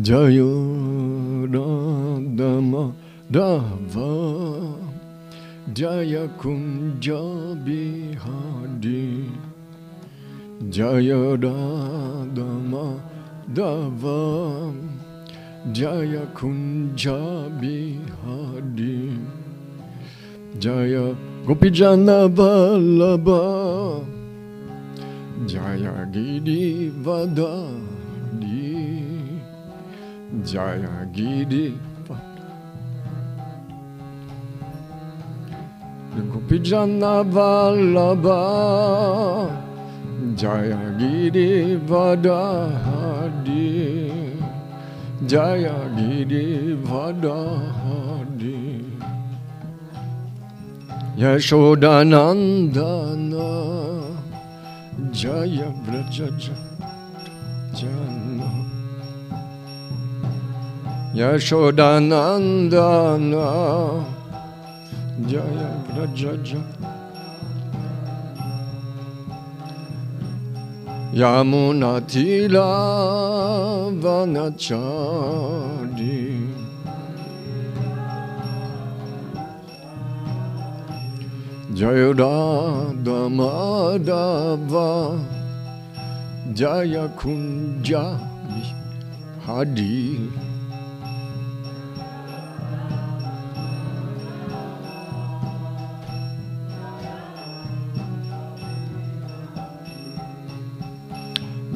Jaya Radha Madhava Jaya Kunja Bihari Jaya Radha Madhava Jaya Kunja Bihari Jaya Gopijana Vallabha Jaya Giri Vadadi Jaya Giri Gopijana Vallabha Jaya Giri Vadadi Jaya Giri Vadadi Yashodanandana Jaya Vrajajana Yashodanandana Jaya Vrajajana Yamunatila Vanachari Jaya Radha Madhava Jaya Kunja Bihari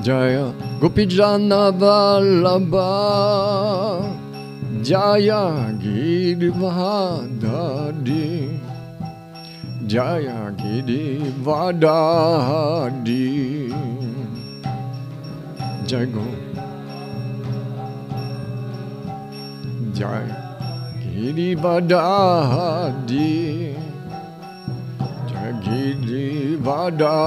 Jaya Gopijana Vallabha Jaya Girivadadi Jaya Girivadadi Jaya Go Jaya Girivadadi Jaya Girivadadi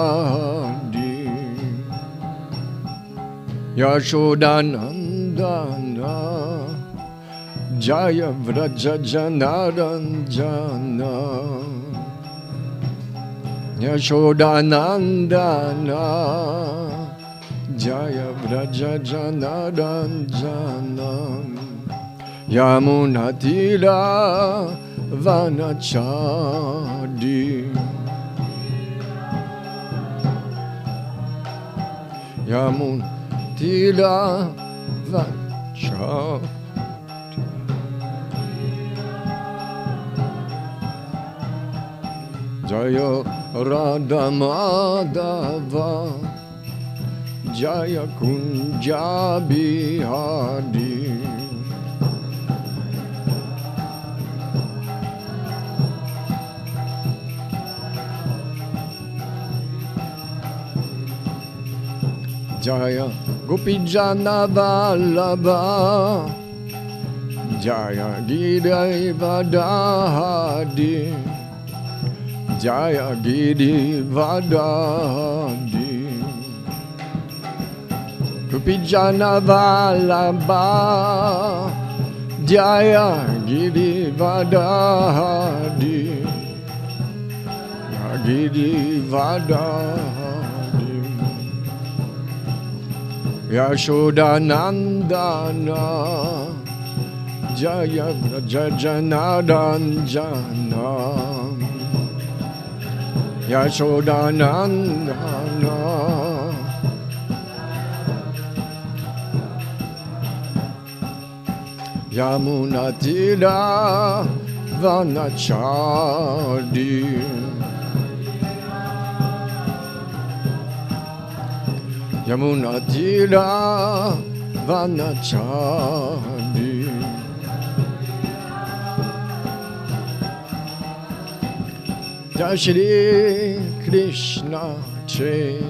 Yashodanandana Jaya Vrajajanaranjana Yashodanandana Jaya Vrajajanaranjana Yamunatira Vanachadi Yamunatira Vanachadi Jaya Radha Madhava Jaya Kunja Bihari Jaya Gopijana Vallabha Jaya Girivadadi Jaya Girivadadi Gopijana Vallabha Jaya Girivadadi Jaya Girivadadi Yashodanandana Jaya Vrajajanaranjana Yashodanandana Yamunatira Vanachadi Yamunatira Vanachadi Jai Shri Krishna Chaitanya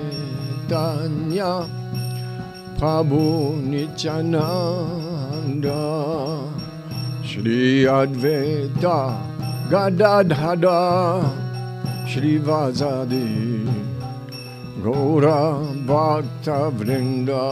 Prabhu Nityananda Shri Advaita Gadadhara Shri Vazadi Gaura Bhakta Vrinda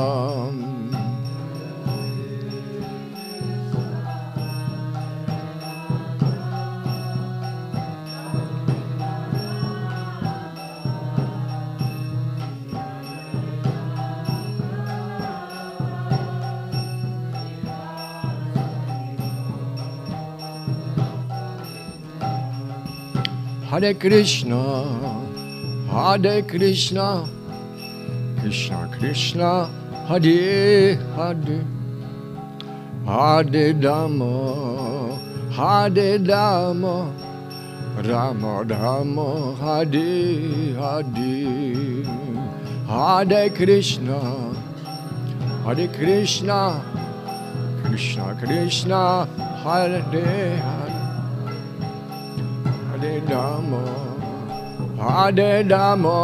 Hare Krishna, Hare Krishna, Krishna Krishna, Hare Hare, Hare Rama, Hare Rama, Rama Rama, Hare Hare, Hare Krishna, Hare Krishna, Krishna Krishna, Hare Hare, Hare Rama, Hare Rama,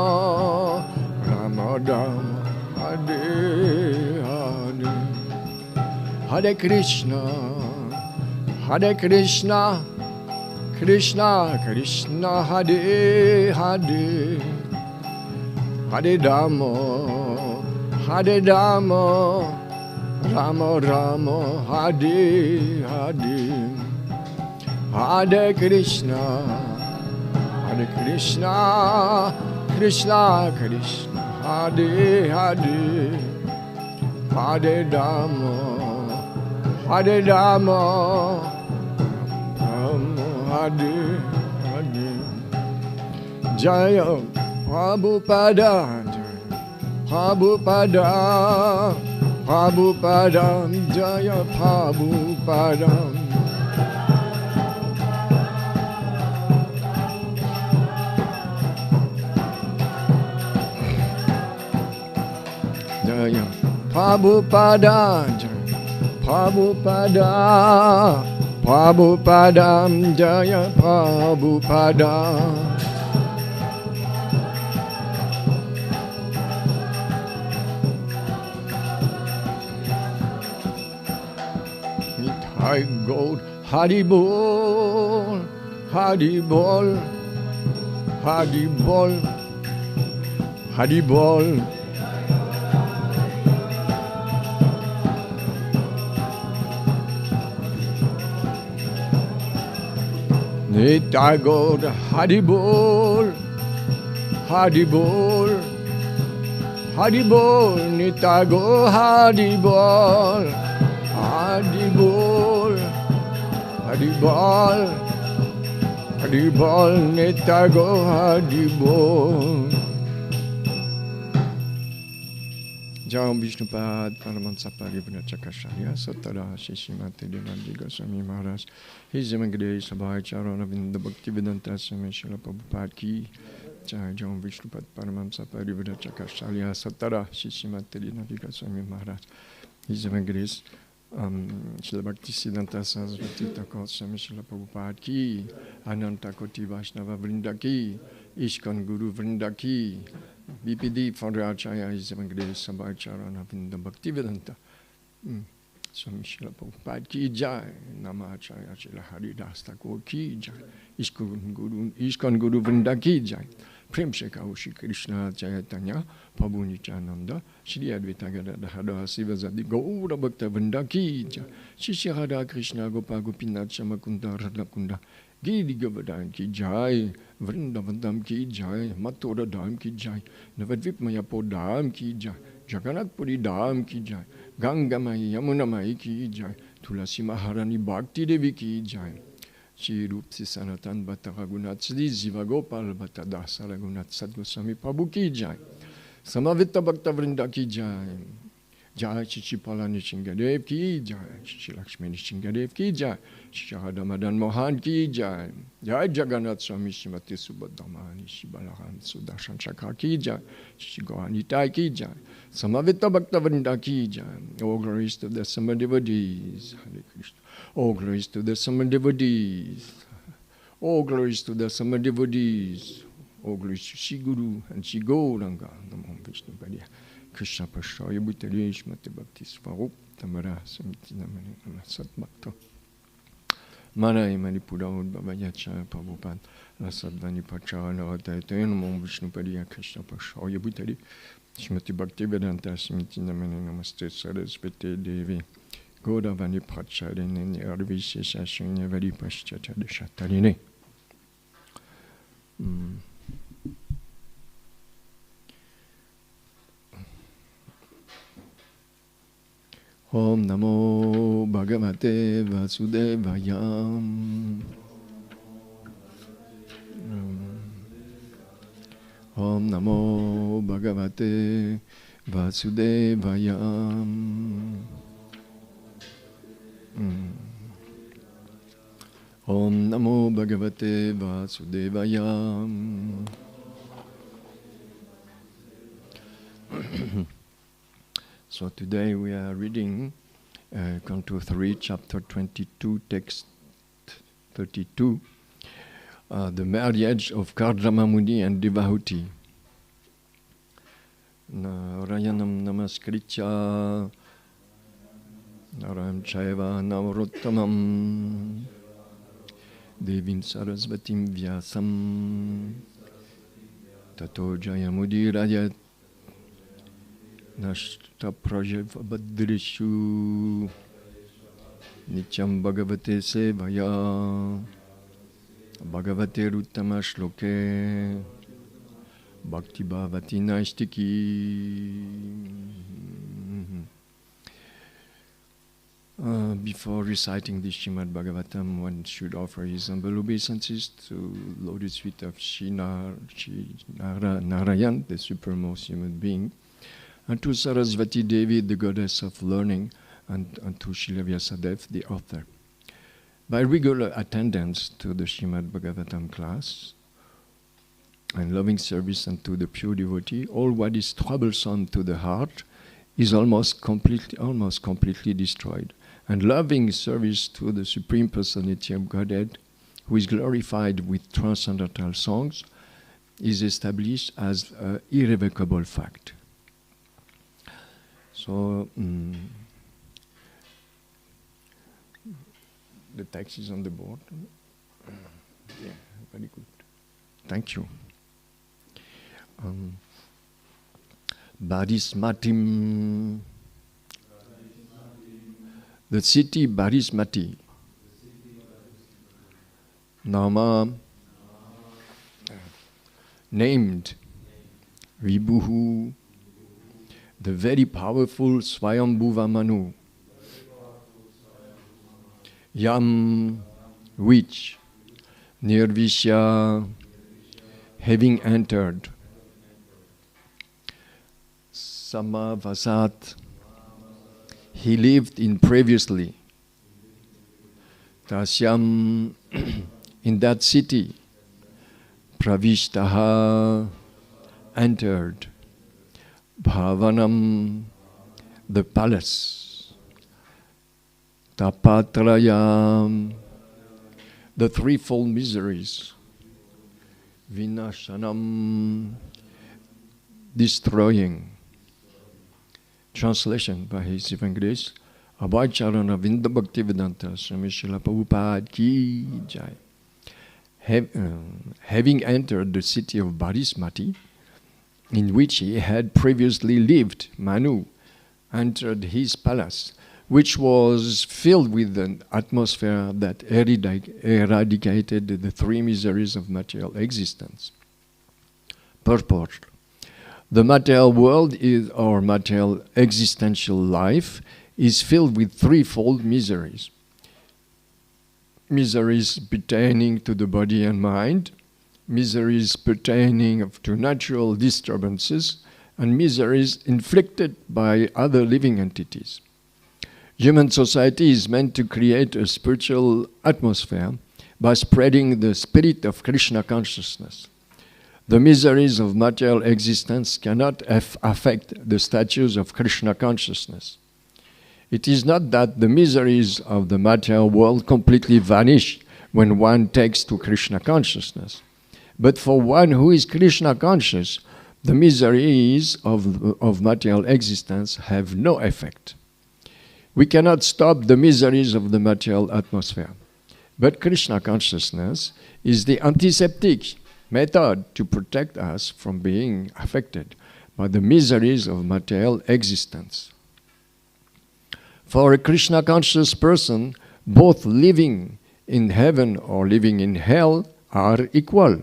Rama Rama, Hare Hare, Hare Krishna, Hare Krishna, Krishna Krishna, Hare Hare, Hare Rama, Hare Rama, Rama Rama, Hare Hare, Hare Krishna, Hare Krishna, Krishna Krishna, Hare Hare, Hare Rama, Hare Rama, Rama Hare Hare. Jaya Prabhupada, Prabhupada, Prabhupada, Jaya Prabhupada. Jaya Prabhupada, Prabhupada, Prabhupada, Jaya Prabhupada. Nitai Gaur, Hari Bol, Hari Bol, Hari Bol, Hari Bol. Nitai Gaur, Hari Bol, Hari Bol, Hari Bol, Nitai Gaur, Hari Bol, Hari Bol, Hari Bol, Hari Bol, Nitai Gaur, Hari Bol. Jai Vishnupad, Paramtattva, Chakasharya, Satara, Srimad Goswami Maharaj, His Grace, Abhay Charan, Avinda Bhaktivedanta Swami Srila Prabhupada Ki, Jai Vishnupad, Paramtattva, Chakasharya, Satara, Srimad Goswami Maharaj, His Grace, Srila Bhaktisiddhanta Saraswati Thakur Swami Srila Prabhupada Ki, Ananta Koti Vaishnava Vrinda Ki, Ishkan Guru Vrinda Ki, BPD Founder Acharya His Grace Abhay Charan Avinda Bhaktivedanta Swami Srila Prabhupada Ki Jai, Nama Acharya Srila Haridas Thakur Ki Jai, Ishkan Guru Vrinda Ki Jai, Prem Shekha Shri Krishna Chaitanya, Prabhu Nityananda, Shri Advaita Gadadhara Sivasadi Gaura Bhakta Vrinda Ki Jai, Shri Radha Krishna Gopa Gopinath Shamakunda Radhakunda, Giri Govardhan Ki Jai, Vrindavandam Ki Jai, Mathura Dham Ki Jai, Navadvip Mayapur Dham Ki Jai, Jagannath Puri Dham Ki Jai, Ganga Mai Yamuna Mai Ki Jai, Tulasi Maharani Bhakti Devi Ki Jai, Shri Rup Sanatan Bhatta Raghunath Sri Jiva Gopal Bhatta Dasa Raghunath Sadgoswami Prabhu Ki Jai, Samavita Bhakta Vrinda Ki Jai, Jai Shri Palani Chingadev Ki Jai, Shri Lakshmani Chingadev Ki Jai, Shri Radha Madan Mohan Ki Jai, Jai Jagannath Swami Srimati Subhadramani, Shri Balaram Sudarshan Chakra Ki Jai, Shri Gauranitai Ki Jai, Samavita Bhakta Vrinda Ki Jai. All glories to the summer devotees. Hare Krishna. All glories to the summer devotees. All glories to the summer devotees. All glories to Shri Guru and Shri Gauranga. Namo Vishnu Padya. Krishna Pasha Yabhutari Shmati Bhakti Svarup Tamara Samiti Namani Namasat Bhakta Marai Manipura Udbhavayacharya Prabhupada Rasadvani Pachara Naratayate Namo Vishnu Padya Krishna Pasha Yabhutari Shmati Bhakti Vedanta Samiti Namani Namaste Sarasvati Devi Godavani Pracharini Nirvisi Sashini Vadi Paschatari Shatarini. Om Namo Bhagavate Vasudevaya. Om Namo Bhagavate Vasudevaya. Om Namo Bhagavate Vasudevaya. So today we are reading Canto 3, Chapter 22, Text 32, the marriage of Kardrama Muni and Devahuti. Narayanam Namaskritya Naram Chaiva Navrottamam Devim Sarasvatim Vyasam Tato Jayamudirayat Nashta Prajavabadrishu Nityam Bhagavate Sevaya Bhagavate Ruttama Shloke Bhakti Bhavati Naistiki. Before reciting the Srimad Bhagavatam, one should offer his humble obeisances to lotus feet of Narayan, the supremmost human being, and to Sarasvati Devi, the goddess of learning, and to Srila Vyasadeva, the author. By regular attendance to the Srimad Bhagavatam class and loving service unto the pure devotee, all what is troublesome to the heart is almost completely destroyed. And loving service to the Supreme Personality of Godhead, who is glorified with transcendental songs, is established as an irrevocable fact. So, the text is on the board. Yeah, very good. Thank you. Barismatim. The city Barismati. Nama named Vibhuhu, the very powerful Swayambhuva Manu. Yam, which Nirvishya, having entered, Samavasat, he lived in previously. Tasyam, in that city. Pravishtaha, entered. Bhavanam, the palace. Tapatrayam, the threefold miseries. Vinashanam, destroying. Translation by His Divine Grace, Abhayacharana Vinda Bhaktivedanta Swami Srila Prabhupada Ki Jai. Having entered the city of Barismati, in which he had previously lived, Manu entered his palace, which was filled with an atmosphere that eradicated the three miseries of material existence. Purport. The material world or material existential life is filled with threefold miseries. Miseries pertaining to the body and mind, miseries pertaining to natural disturbances, and miseries inflicted by other living entities. Human society is meant to create a spiritual atmosphere by spreading the spirit of Krishna consciousness. The miseries of material existence cannot affect the status of Krishna consciousness. It is not that the miseries of the material world completely vanish when one takes to Krishna consciousness. But for one who is Krishna conscious, the miseries of material existence have no effect. We cannot stop the miseries of the material atmosphere. But Krishna consciousness is the antiseptic method to protect us from being affected by the miseries of material existence. For a Krishna conscious person, both living in heaven or living in hell are equal.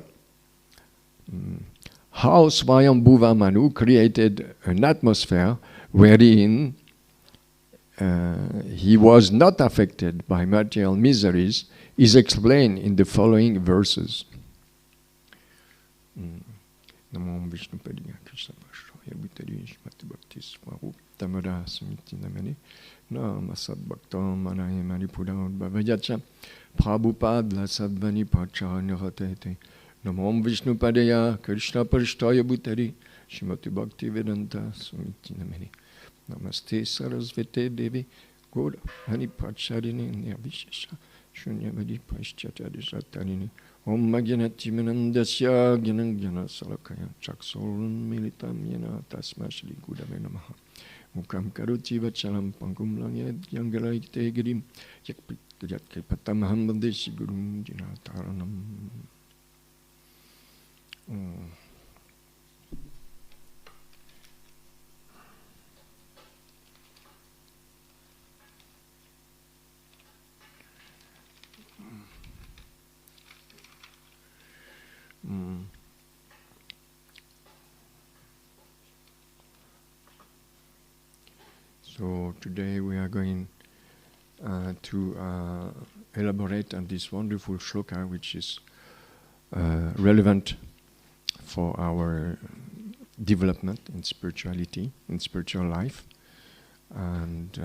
How Swayambhuva Manu created an atmosphere wherein he was not affected by material miseries is explained in the following verses. Namo Vishnu Padaya Krishna Pashraya Bhutari Shmati Bhakti Swarup Tamara Samiti Namani Nama Sad Bhaktam Manahi Manipura Bhavajacha Prabhupada Lasadvani Pacha Niratete Namo Vishnu Padaya Krishna Pashraya Bhutari Shmati Bhakti Vedanta Samiti Namani Namaste Sarasvate Devi Goda Hani Pacharini Nirvishesha Shunyavadi Paschatadi Satanini Om Magyanati Manandasya Gyanam Gyana Salakaya Chaksoran Militam Yana Tasma Shri Gudame Namaha Mukam Karuti Vachalam Pangum Langyad Yangalaite Girim Yakpit Patamaham Bandeshi Gurum Dinataranam. So today we are going to elaborate on this wonderful shloka, which is relevant for our development in spirituality, in spiritual life. And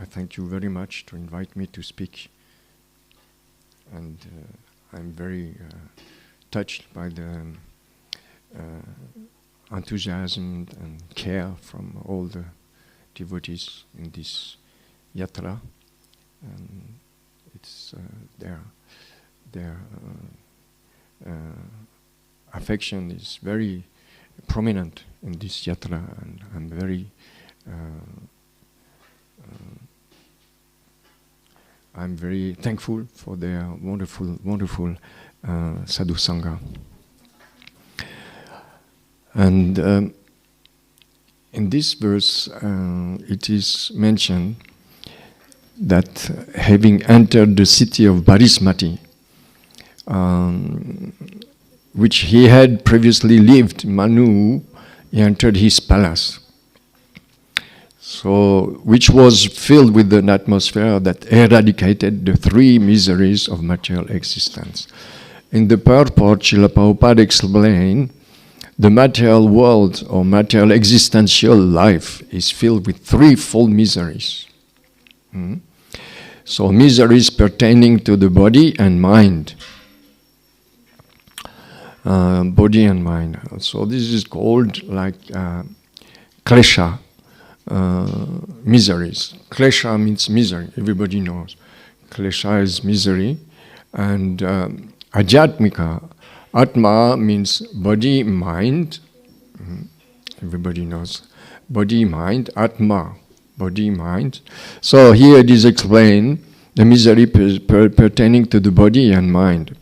I thank you very much to invite me to speak. And I'm very touched by the enthusiasm and care from all the devotees in this yatra, and it's their affection is very prominent in this yatra, and I'm very I'm very thankful for their wonderful sadhu sangha. And in this verse, it is mentioned that having entered the city of Barismati, which he had previously lived, Manu, he entered his palace. So, which was filled with an atmosphere that eradicated the three miseries of material existence. In the purport, Srila Prabhupada explained, the material world or material existential life is filled with threefold miseries. So miseries pertaining to the body and mind. Body and mind. So this is called like klesha, miseries. Klesha means misery, everybody knows. Klesha is misery. And ajatmika, Atma means body, mind. Everybody knows. Body, mind, Atma. Body, mind. So here it is explained, the misery pertaining to the body and mind.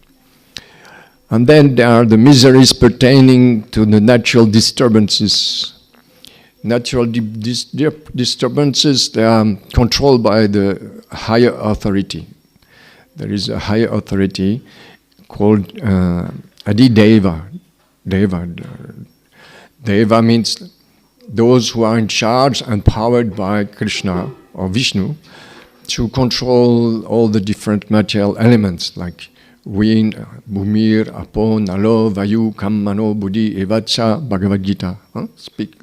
And then there are the miseries pertaining to the natural disturbances. Natural disturbances, they are controlled by the higher authority. There is a higher authority called Adideva. Deva means those who are in charge and powered by Krishna or Vishnu to control all the different material elements like wind, bhumir, apo, nalo, vayu, kam, mano, buddhi, evacha, Bhagavad Gita. Speak.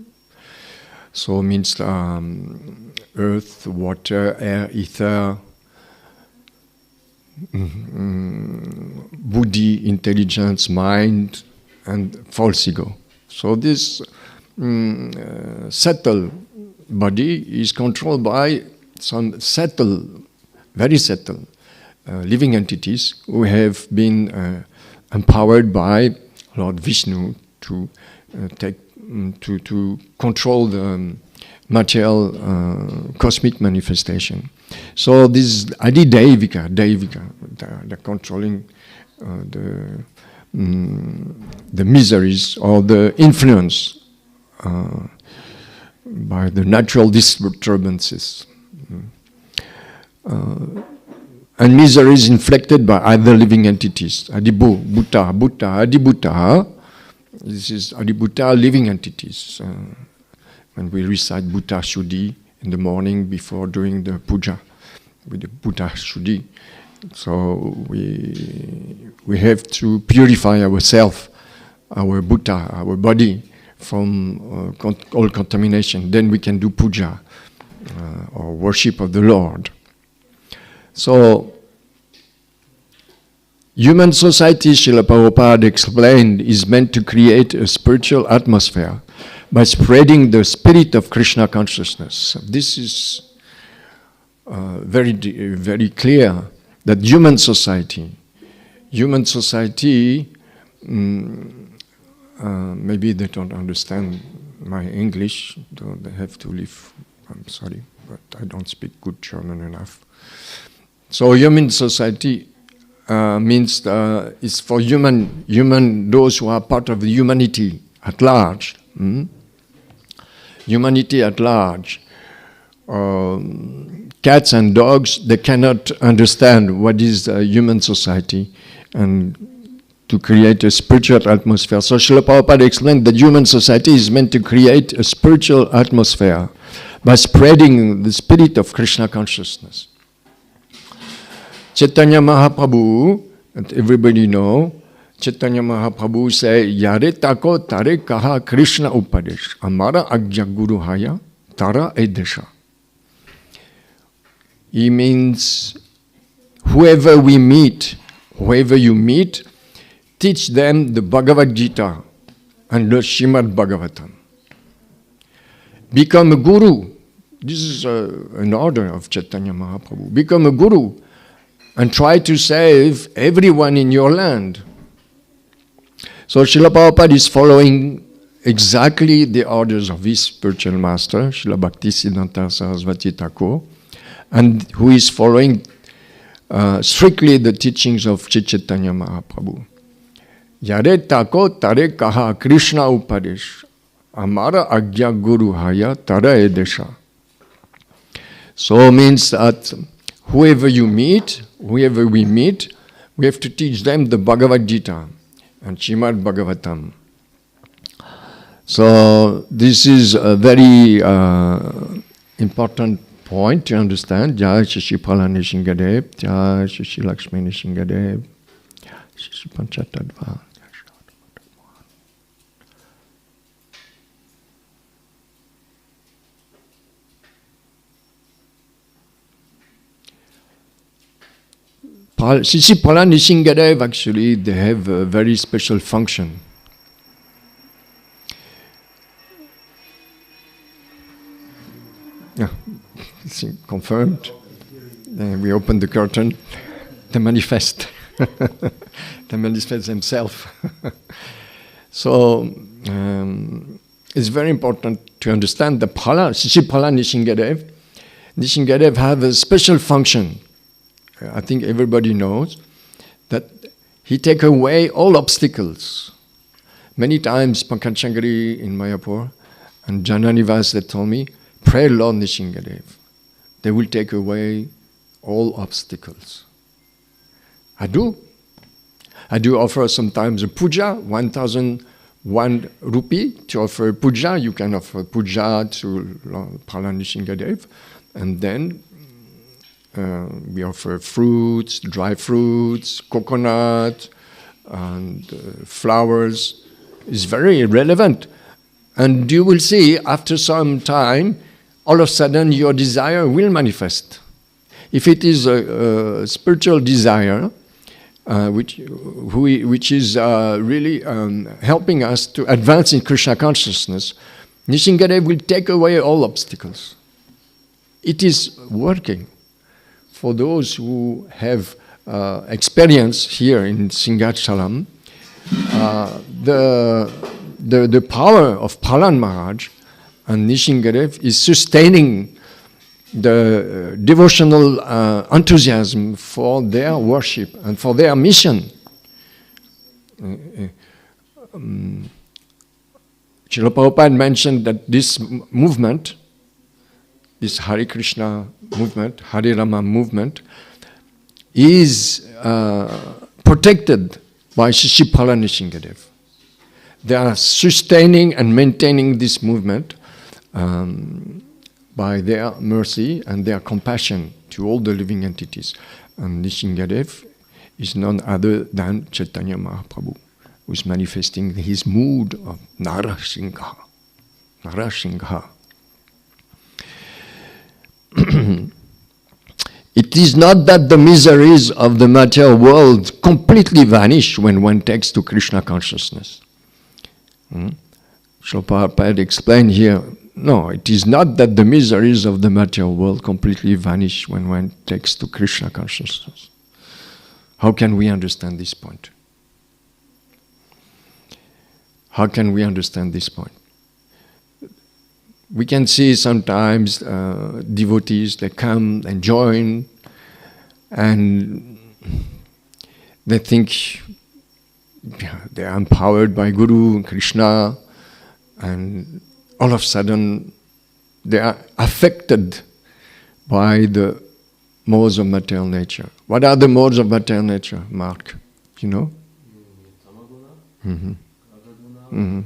So means earth, water, air, ether, buddhi, intelligence, mind, and false ego. So this subtle body is controlled by some very subtle living entities who have been empowered by Lord Vishnu to control the material cosmic manifestation. So this is Adidevika, they're controlling the miseries or the influence by the natural disturbances. And miseries inflicted by other living entities. Adibhuta, Adibhuta. This is Adibhuta living entities. When we recite Bhuta Shuddhi in the morning before doing the puja with the Bhuta Shuddhi. So we have to purify ourselves our Bhuta, our body, from all contamination. Then we can do puja, or worship of the Lord. So, human society, Srila Prabhupada explained, is meant to create a spiritual atmosphere by spreading the spirit of Krishna consciousness. This is very clear that human society, maybe they don't understand my English, so they have to leave. I'm sorry, but I don't speak good German enough. So human society means it's for human, those who are part of the humanity at large. Humanity at large. Cats and dogs, they cannot understand what is a human society and to create a spiritual atmosphere. So Srila Prabhupada explained that human society is meant to create a spiritual atmosphere by spreading the spirit of Krishna consciousness. Chaitanya Mahaprabhu, that everybody know, Chaitanya Mahaprabhu say, Yare tako tare kaha Krishna upadesh, amara agya guru haya, tara edesha. He means, whoever you meet, teach them the Bhagavad Gita and the Srimad Bhagavatam. Become a guru. This is an order of Chaitanya Mahaprabhu. Become a guru and try to save everyone in your land. So Srila Prabhupada is following exactly the orders of his spiritual master, Srila Bhaktisiddhanta Saraswati Thakur, and who is following strictly the teachings of Chaitanya Mahaprabhu. Yare tako tare kaha Krishna upadesh, amara agya guru haya tara edesha. So means that whoever we meet, we have to teach them the Bhagavad Gita and Srimad Bhagavatam. So this is a very important point to understand. Jai Shri Phala Nishingadev, Jai Shri Lakshmi Nishingadev, Shri Paramtattva. Sisi Phala Nishingadev, actually, they have a very special function. Yeah, it's confirmed. We open the curtain. They manifest. They manifest themselves. So, it's very important to understand that Sisi Phala Nishingadev have a special function. I think everybody knows that he take away all obstacles. Many times, Pankaj Shankari in Mayapur and Jananivas, they told me, pray Lord Nishingadev. They will take away all obstacles. I do offer sometimes a puja, 1,001 rupee to offer puja. You can offer puja to Phala Nishingadev, and then we offer fruits, dry fruits, coconut, and flowers. It's very relevant. And you will see, after some time, all of a sudden your desire will manifest. If it is a spiritual desire, which is really helping us to advance in Krishna consciousness, Nishingadev will take away all obstacles. It is working. For those who have experience here in Singhachalam, the power of Phalan Maharaj and Nishingadev is sustaining the devotional enthusiasm for their worship and for their mission. Srila Prabhupada mentioned that this movement, this Hare Krishna movement, Hare Rama movement, is protected by Sisi Phala Nishingadev. They are sustaining and maintaining this movement by their mercy and their compassion to all the living entities. And Nishingadev is none other than Chaitanya Mahaprabhu. who's manifesting his mood of Narasingha. Narasingha. It is not that the miseries of the material world completely vanish when one takes to Krishna consciousness. Srila Prabhupada explained here, no, it is not that the miseries of the material world completely vanish when one takes to Krishna consciousness. How can we understand this point? How can we understand this point? We can see sometimes devotees, they come and join and they think they are empowered by Guru and Krishna, and all of a sudden they are affected by the modes of material nature. What are the modes of material nature, Mark? You know? Mm-hmm. Mm-hmm.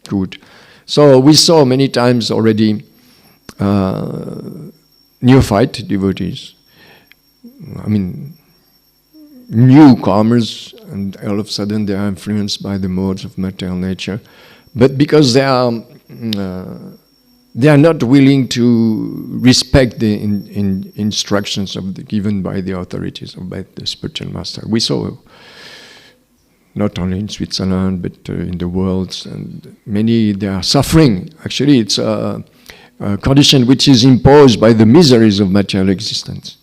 Good. So we saw many times already neophyte devotees. I mean, newcomers, and all of a sudden they are influenced by the modes of material nature. But because they are not willing to respect the instructions given by the authorities or by the spiritual master. We saw not only in Switzerland, but in the world, and many, they are suffering. Actually, it's a condition which is imposed by the miseries of material existence.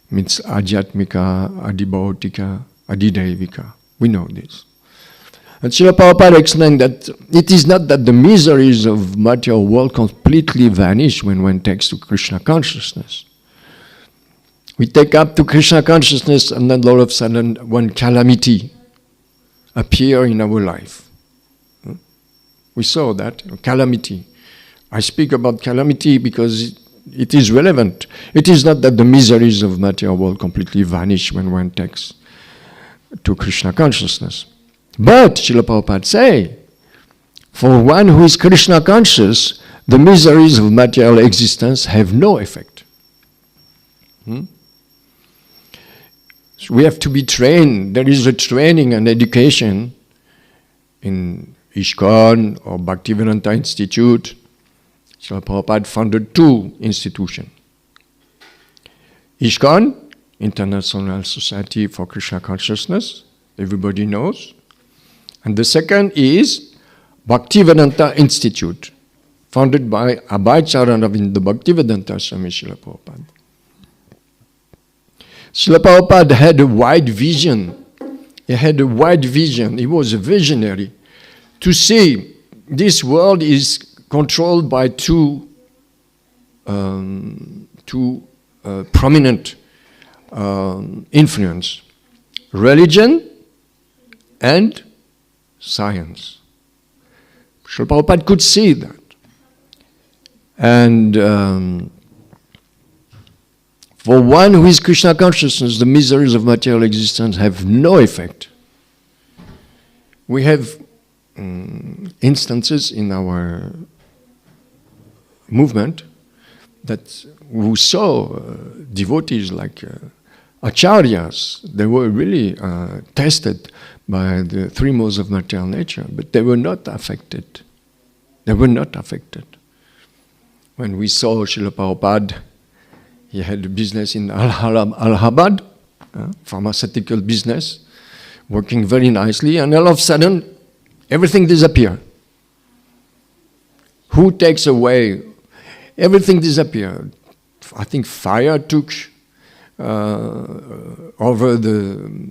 It means adhyatmika, adibhautika, adidaivika. We know this. And Srila Prabhupada explained that it is not that the miseries of material world completely vanish when one takes to Krishna consciousness. We take up to Krishna consciousness, and then all of a sudden one calamity appear in our life. We saw that, calamity. I speak about calamity because it is relevant. It is not that the miseries of material world completely vanish when one takes to Krishna consciousness. But, Srila Prabhupada say, for one who is Krishna conscious, the miseries of material existence have no effect. So we have to be trained. There is a training and education in ISKCON or Bhaktivedanta Institute. Srila Prabhupada founded 2 institutions. ISKCON, International Society for Krishna Consciousness, everybody knows. And the second is Bhaktivedanta Institute, founded by Abhayacharya of the Bhaktivedanta Swami Srila Prabhupada. Srila Prabhupada had a wide vision. He had a wide vision. He was a visionary to see this world is controlled by two prominent influence: religion and science. Srila Prabhupada could see that. And for one who is Krishna consciousness, the miseries of material existence have no effect. We have instances in our movement that who saw devotees like acharyas. They were really tested by the 3 modes of material nature, but they were not affected. They were not affected. When we saw Srila Prabhupada, he had a business in Allahabad, pharmaceutical business, working very nicely, and all of a sudden, everything disappeared. Who takes away? Everything disappeared. I think fire took over the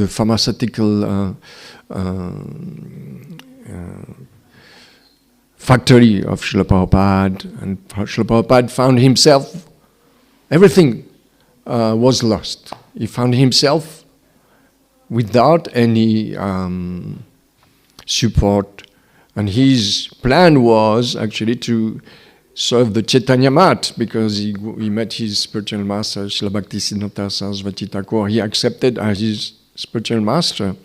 pharmaceutical factory of Srila Prabhupada, and Srila Prabhupada found himself, everything was lost. He found himself without any support, and his plan was actually to serve the Chaitanya Mat, because he met his spiritual master, Srila Bhaktisiddhanta Saraswati Thakur. He accepted as his spiritual master,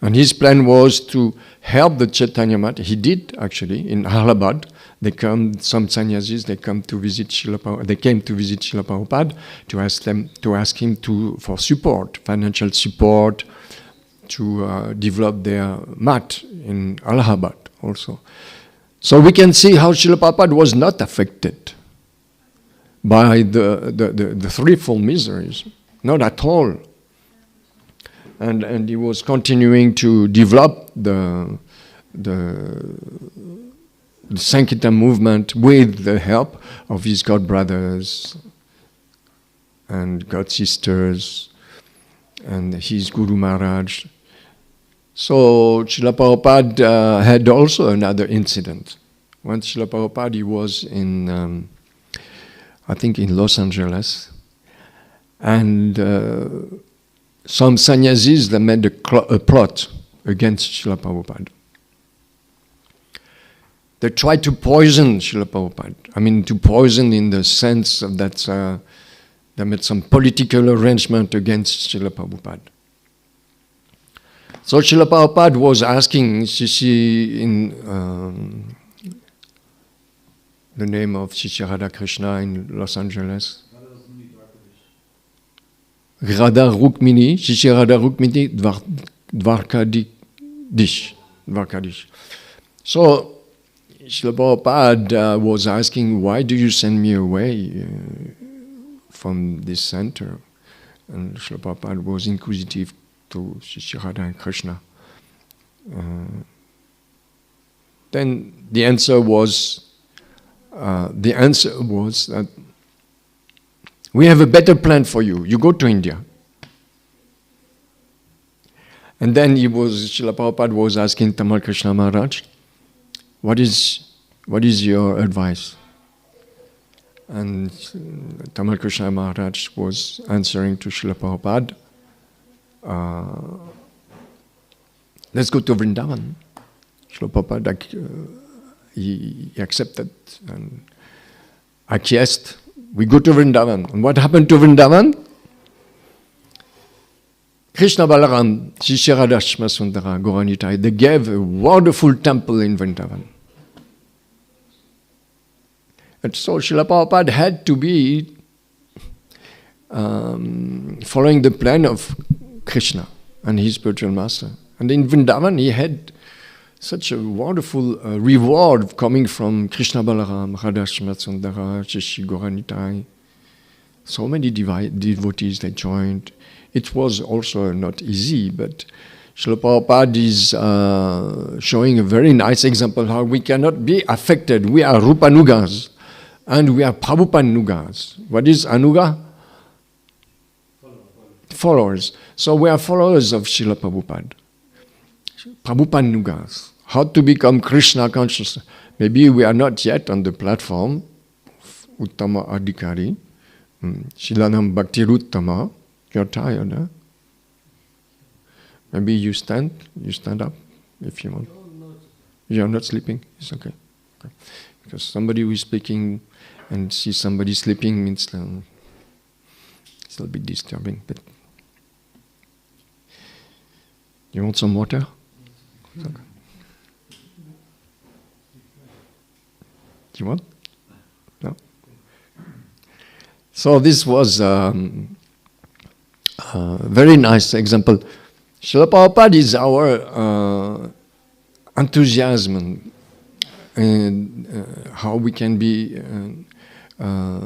and his plan was to help the Chaitanya Mat. He did actually in Allahabad. some sannyasis, they came to visit Srila Prabhupada to ask him for support, financial support, to develop their mat in Allahabad also. So we can see how Srila Prabhupada was not affected by the threefold miseries, not at all. And he was continuing to develop the Sankirtan movement with the help of his god brothers and god sisters and his Guru Maharaj. So Srila Prabhupada had also another incident. Once Srila Prabhupada, he was in, I think in Los Angeles, and some sannyasis, they made a plot against Srila Prabhupada. They tried to poison Srila Prabhupada. I mean, to poison in the sense that they made some political arrangement against Srila Prabhupada. So Srila Prabhupada was asking Sisi in the name of Sisi Radha Krishna in Los Angeles. Radha Rukmini, Sisi Radha Rukmini Dwarkadish. So Srila Prabhupada was asking, why do you send me away from this center? And Srila Prabhupada was inquisitive to Sisi Radha and Krishna. Then the answer was that we have a better plan for you. You go to India. And then Srila Prabhupada was asking Tamal Krishna Maharaj, what is your advice? And Tamal Krishna Maharaj was answering to Srila Prabhupada, let's go to Vrindavan. Srila Prabhupada, he accepted and acquiesced. We go to Vrindavan. And what happened to Vrindavan? Krishna Balaram, Sri Radha Sundara, Gauranitai, they gave a wonderful temple in Vrindavan. And so Srila Prabhupada had to be following the plan of Krishna and his spiritual master. And in Vrindavan, he had such a wonderful reward coming from Krishna Balaram, Radha Sundara, Sri Gauranitai. So many devotees, they joined. It was also not easy, but Srila Prabhupada is showing a very nice example how we cannot be affected. We are Rupanugas and we are Prabhupanugas. What is Anuga? Followers. So we are followers of Srila Prabhupada. Prabhupanugas. How to become Krishna conscious? Maybe we are not yet on the platform of Uttama Adhikari. Shilanam Bhakti Ruttama. You're tired, huh? Maybe you stand up if you want. You're not sleeping? It's okay. Because somebody who is speaking and sees somebody sleeping means it's a little bit disturbing. But you want some water? Okay. Do you want? No? So this was very nice example. Srila Prabhupada is our enthusiasm and how we can be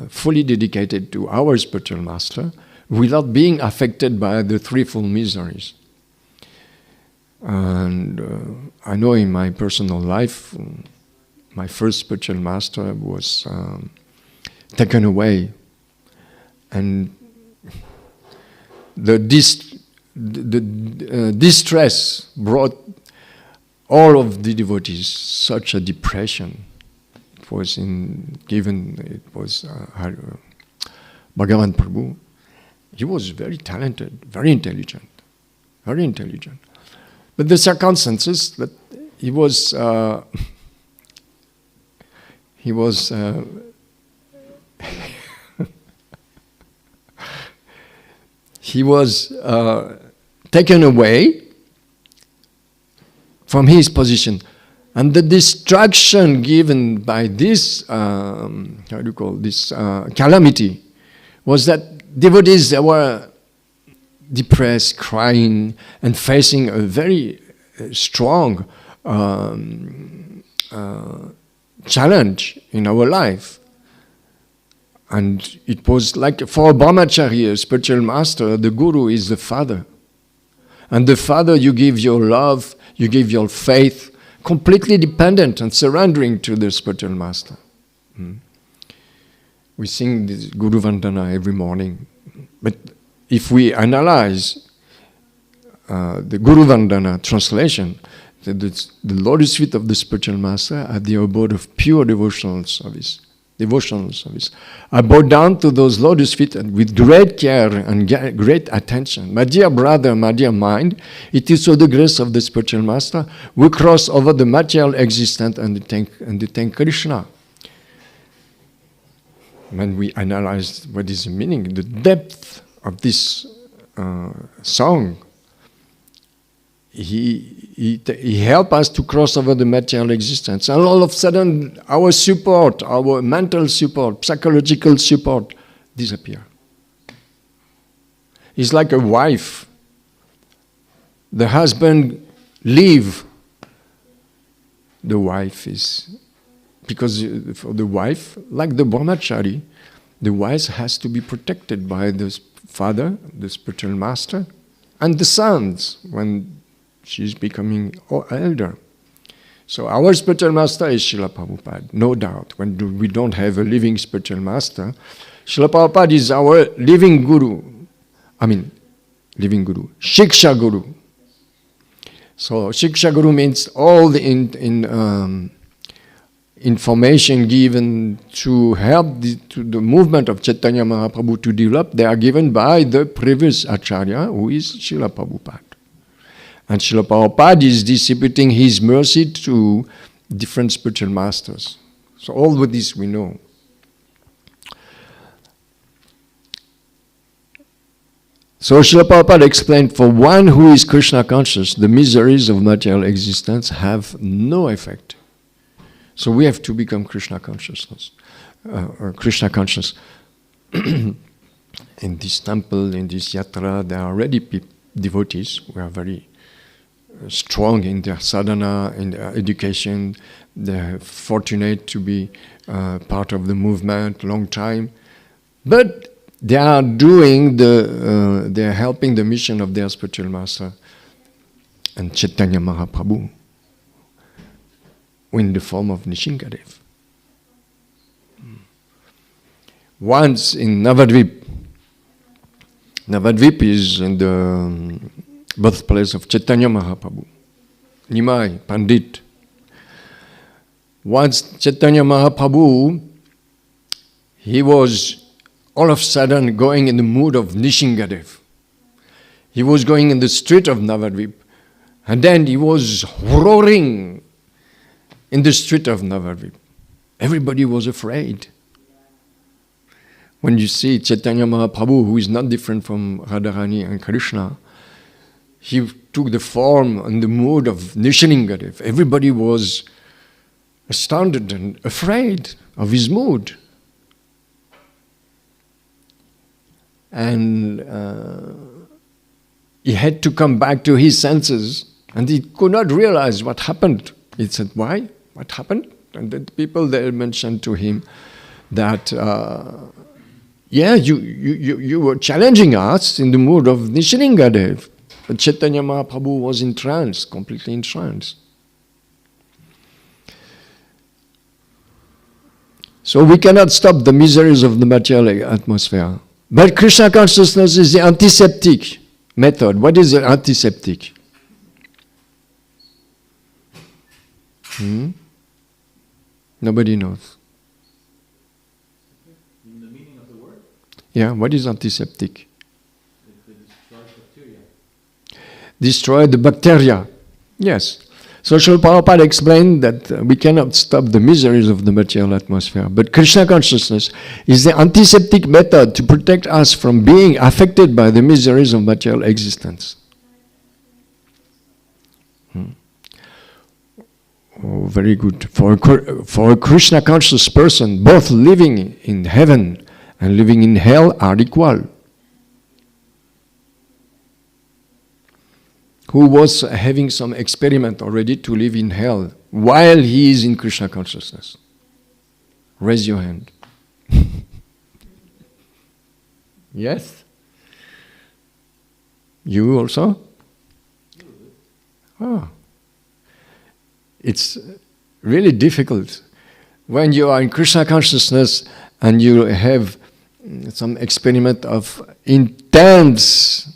fully dedicated to our spiritual master without being affected by the threefold miseries. And I know in my personal life, my first spiritual master was taken away, and the distress brought all of the devotees such a depression. It was Bhagavan Prabhu. He was very talented, very intelligent. But the circumstances that he was taken away from his position. And the distraction given by this, calamity, was that devotees were depressed, crying, and facing a very strong challenge in our life. And it was like for a brahmachari, a spiritual master, the guru is the father. And the father, you give your love, you give your faith, completely dependent and surrendering to the spiritual master. We sing this Guru Vandana every morning. But if we analyze the Guru Vandana translation, the lotus feet of the spiritual master are the abode of pure devotional service. I bow down to those lotus feet and with great care and great attention. My dear brother, my dear mind, it is through the grace of the spiritual master we cross over the material existence and thank Krishna. When we analyze what is the meaning, the depth of this song, he helped us to cross over the material existence. And all of a sudden, our support, our mental support, psychological support disappear. It's like a wife. The husband leave. The wife is... Because for the wife, like the brahmachari, the wife has to be protected by the father, the spiritual master, and the sons when she's becoming elder. So our spiritual master is Srila Prabhupada, no doubt. When we don't have a living spiritual master, Srila Prabhupada is our living guru. Shiksha guru. So Shiksha guru means all the information given to help to the movement of Chaitanya Mahaprabhu to develop, they are given by the previous Acharya, who is Srila Prabhupada. And Srila Prabhupada is distributing his mercy to different spiritual masters. So all of this we know. So Srila Prabhupada explained, for one who is Krishna conscious, the miseries of material existence have no effect. So we have to become Krishna consciousness, or Krishna conscious. In this temple, in this yatra, there are already devotees who are very strong in their sadhana, in their education. They're fortunate to be part of the movement long time, but they are doing they are helping the mission of their spiritual master and Chaitanya Mahaprabhu in the form of Nishingadev. Once in Navadvip is in the birthplace of Chaitanya Mahaprabhu, Nimai, Pandit. Once Chaitanya Mahaprabhu, he was all of a sudden going in the mood of Nishingadev. He was going in the street of Navadvip, and then he was roaring in the street of Navadvip. Everybody was afraid. When you see Chaitanya Mahaprabhu, who is not different from Radharani and Krishna, he took the form and the mood of Nishingadev. Everybody was astounded and afraid of his mood. And he had to come back to his senses, and he could not realize what happened. He said, why? What happened? And the people there mentioned to him that, you were challenging us in the mood of Nishingadev. But Chaitanya Mahaprabhu was in trance, completely in trance. So we cannot stop the miseries of the material atmosphere. But Krishna consciousness is the antiseptic method. What is the antiseptic? Nobody knows. In the meaning of the word? Yeah, what is antiseptic? It destroys bacteria. Destroy the bacteria. Yes. So Srila Prabhupada explained that we cannot stop the miseries of the material atmosphere, but Krishna consciousness is the antiseptic method to protect us from being affected by the miseries of material existence. Oh, very good. For a Krishna conscious person, both living in heaven and living in hell are equal. Who was having some experiment already to live in hell while he is in Krishna consciousness? Raise your hand. Yes? You also? Oh. It's really difficult when you are in Krishna consciousness and you have some experiment of intense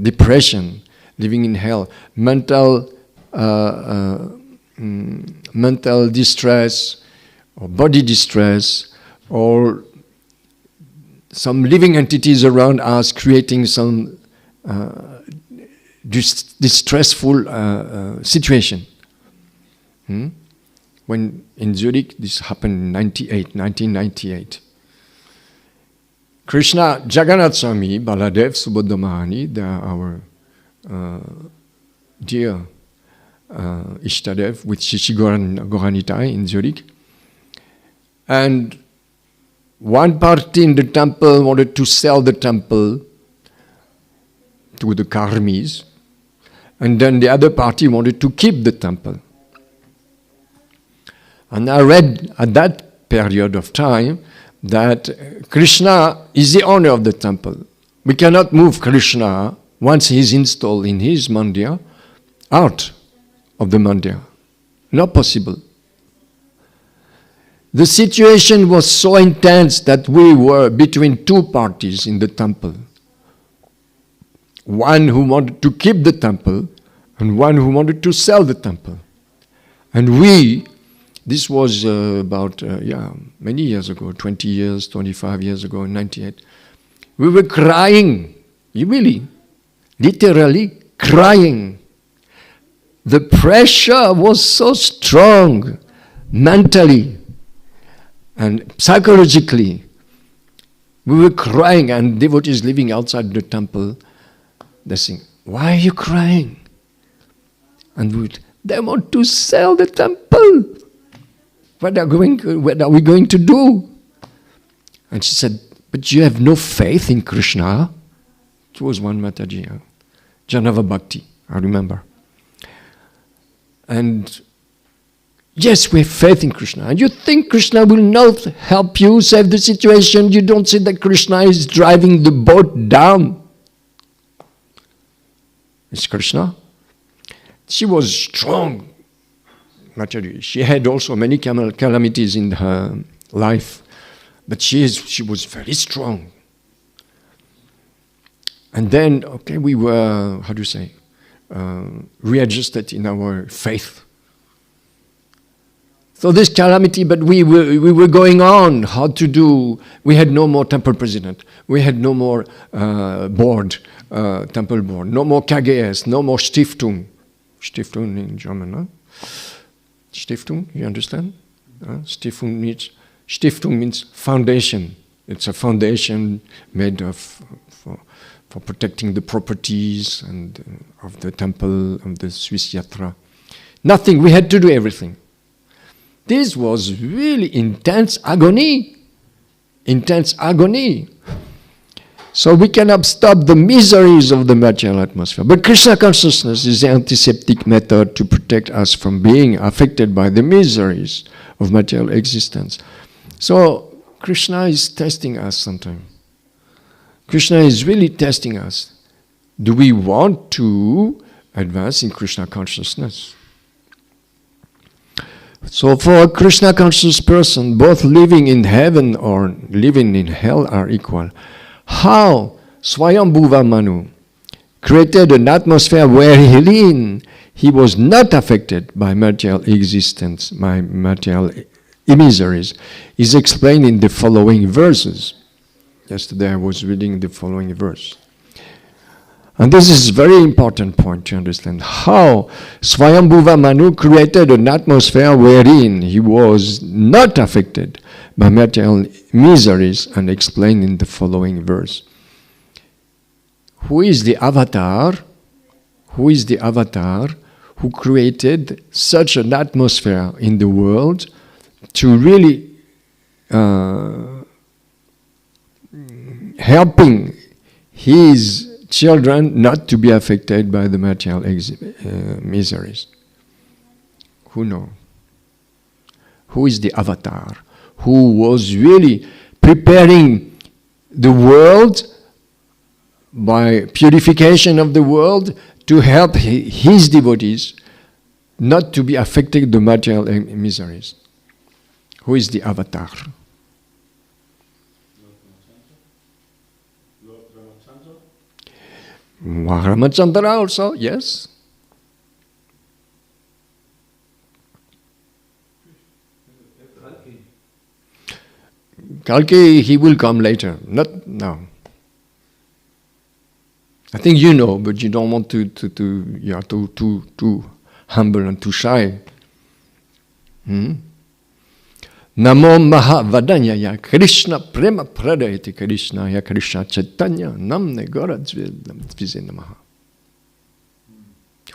depression, living in hell, mental distress, or body distress, or some living entities around us creating some distressful situation. When in Zurich, this happened in 1998. Krishna, Jagannath Swami, Baladev, Subodha Mahani, they are our dear Ishtadev with Shishi Goranitai in Zurich. And one party in the temple wanted to sell the temple to the karmis, and then the other party wanted to keep the temple. And I read at that period of time that Krishna is the owner of the temple. We cannot move Krishna, once he is installed in his mandir, out of the mandir. Not possible. The situation was so intense that we were between two parties in the temple. One who wanted to keep the temple and one who wanted to sell the temple. And we, this was about many years ago, 20 years, 25 years ago, in 98. We were crying, really, literally crying. The pressure was so strong, mentally and psychologically. We were crying, and devotees living outside the temple, they saying, "Why are you crying?" And they want to sell the temple. What are we going to do? And she said, "But you have no faith in Krishna." It was one Mataji, Janava Bhakti, I remember. And yes, we have faith in Krishna. And you think Krishna will not help you save the situation? You don't see that Krishna is driving the boat down. It's Krishna. She was strong. Naturally, she had also many calamities in her life, but she was very strong. And then, we were, readjusted in our faith. So this calamity, but we were going on. How to do? We had no more temple president. We had no more board, temple board. No more KGS. No more Stiftung. Stiftung in German, huh? Stiftung, you understand? Stiftung means foundation. It's a foundation made for protecting the properties and of the temple, of the Swiss Yatra. Nothing. We had to do everything. This was really intense agony. Intense agony. So we cannot stop the miseries of the material atmosphere. But Krishna consciousness is the antiseptic method to protect us from being affected by the miseries of material existence. So Krishna is testing us sometimes. Krishna is really testing us. Do we want to advance in Krishna consciousness? So for a Krishna conscious person, both living in heaven or living in hell are equal. How Swayambhuva Manu created an atmosphere wherein he was not affected by material existence, by material miseries, is explained in the following verses. Yesterday I was reading the following verse. And this is a very important point to understand. How Swayambhuva Manu created an atmosphere wherein he was not affected by material miseries, and explained in the following verse. Who is the avatar? Who is the avatar who created such an atmosphere in the world to really helping his children not to be affected by the material miseries. Who knows? Who is the avatar? Who was really preparing the world by purification of the world to help his devotees not to be affected by the material miseries? Who is the avatar? Ramachandra also, yes. Kalki, he will come later, not now. I think you know, but you don't want to you are too humble and too shy. Namo Maha Vadanyaya Krishna Prema Pradayati Krishna Ya Krishna Chaitanya Namne Gora Dvize Namaha.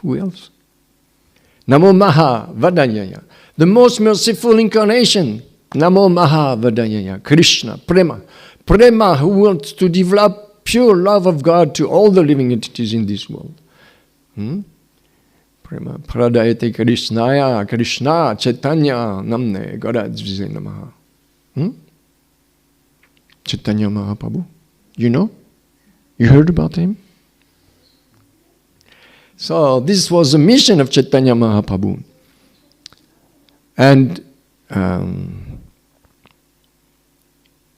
Who else? Namo Maha Vadanyaya, the most merciful incarnation. Namo Maha Vadanyaya Krishna Prema. Prema, who wants to develop pure love of God to all the living entities in this world. Prema Pradayate Krishnaya Krishna Chaitanya Namne Garadvize Namaha. Chaitanya Mahaprabhu. You know? You heard about him? So this was the mission of Chaitanya Mahaprabhu. And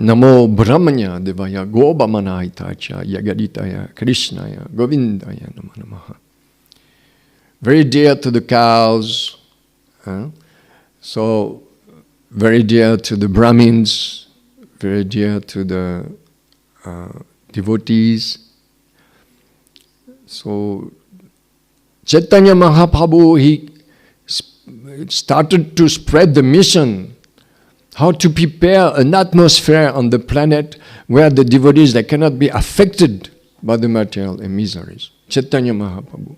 Namo Brahmanya Devaya Gobamana Hitacha Yagaditaya Krishnaya Govindaya Namaha. Very dear to the cows, so very dear to the Brahmins, very dear to the devotees. So Chaitanya Mahaprabhu, he started to spread the mission, how to prepare an atmosphere on the planet where the devotees, they cannot be affected by the material and miseries. Chaitanya Mahaprabhu.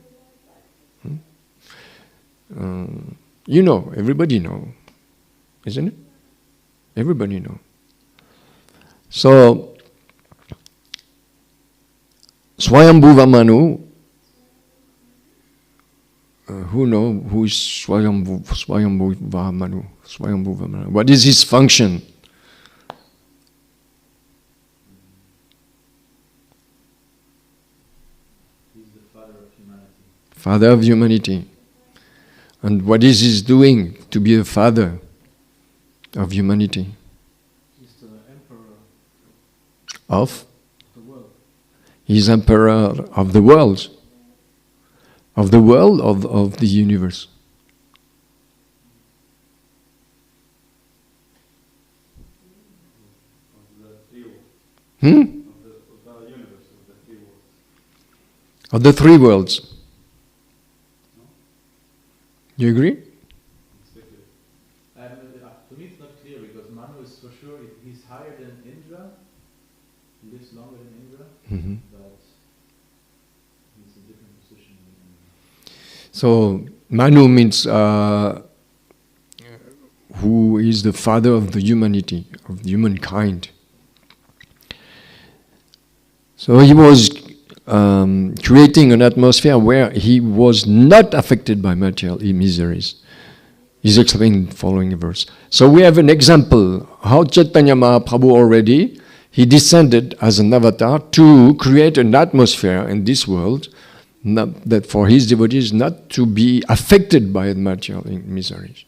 You know, everybody know, isn't it? Everybody know. So, Swayambhuva Manu, who know who is Swayambhuva Manu? Swayambhuva Manu. What is his function? He's the father of humanity. Father of humanity. And what is he doing to be the father of humanity? He's the emperor Of? the world. He's emperor of the world. Of the world, of the universe. Of the three worlds. You agree? To me it's not clear because Manu is for sure, he's higher than Indra, he lives longer than Indra, but he's a different position than Indra. So Manu means who is the father of the humanity, of humankind. So he was creating an atmosphere where he was not affected by material miseries. He's explained following verse. So we have an example how Chaitanya Mahaprabhu already, he descended as an avatar to create an atmosphere in this world that for his devotees not to be affected by material miseries.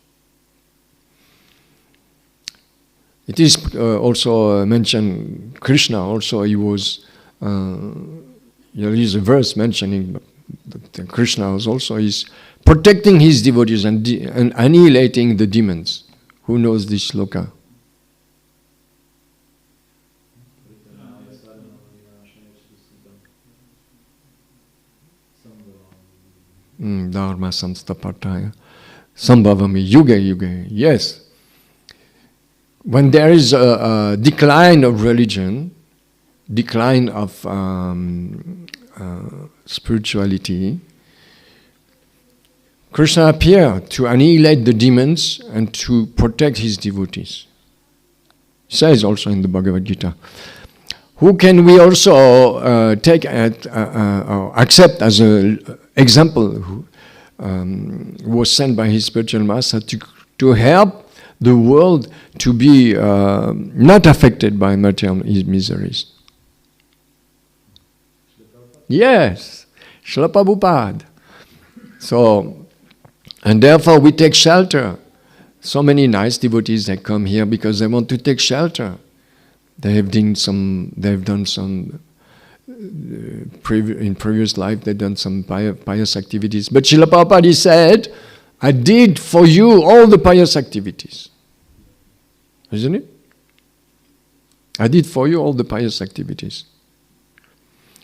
It is also mentioned, Krishna also, he was, there is a verse mentioning that Krishna was also is protecting his devotees and annihilating the demons. Who knows this shloka? Dharma samstapataya sambhavami yuga yuga. Yes. When there is a decline of religion, decline of spirituality, Krishna appeared to annihilate the demons and to protect his devotees. He says also in the Bhagavad Gita. Who can we also take or accept as an example who was sent by his spiritual master to help the world to be not affected by material miseries? Yes, Srila Prabhupada. So, and therefore we take shelter. So many nice devotees that come here because they want to take shelter. They've done some in previous life. They've done some pious activities. But Srila Prabhupada said, "I did for you all the pious activities." Isn't it? I did for you all the pious activities.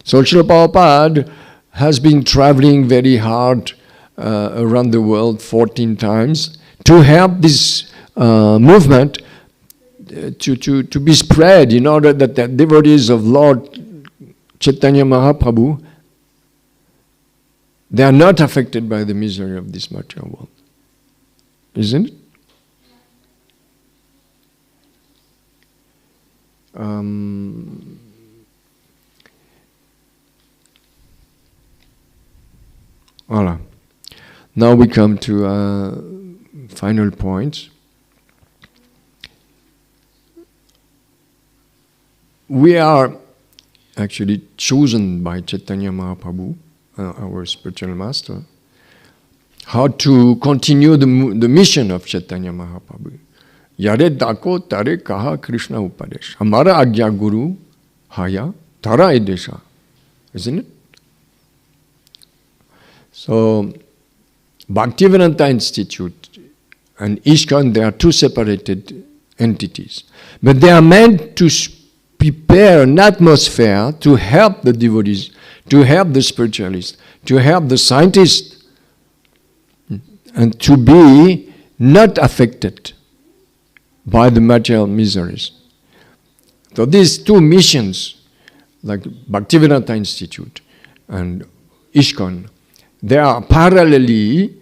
So Srila Prabhupada has been traveling very hard around the world 14 times to help this movement to be spread in order that the devotees of Lord Chaitanya Mahaprabhu, they are not affected by the misery of this material world. Isn't it? Voilà. Now we come to final point. We are actually chosen by Chaitanya Mahaprabhu, our spiritual master, how to continue the mission of Chaitanya Mahaprabhu. Yare dako tare kaha Krishna upadesh. Hamara agya guru haya tara edesha. Isn't it? So, Bhaktivedanta Institute and ISKCON, they are two separated entities. But they are meant to prepare an atmosphere to help the devotees, to help the spiritualists, to help the scientists, and to be not affected by the material miseries. So these two missions, like Bhaktivedanta Institute and ISKCON, they are parallelly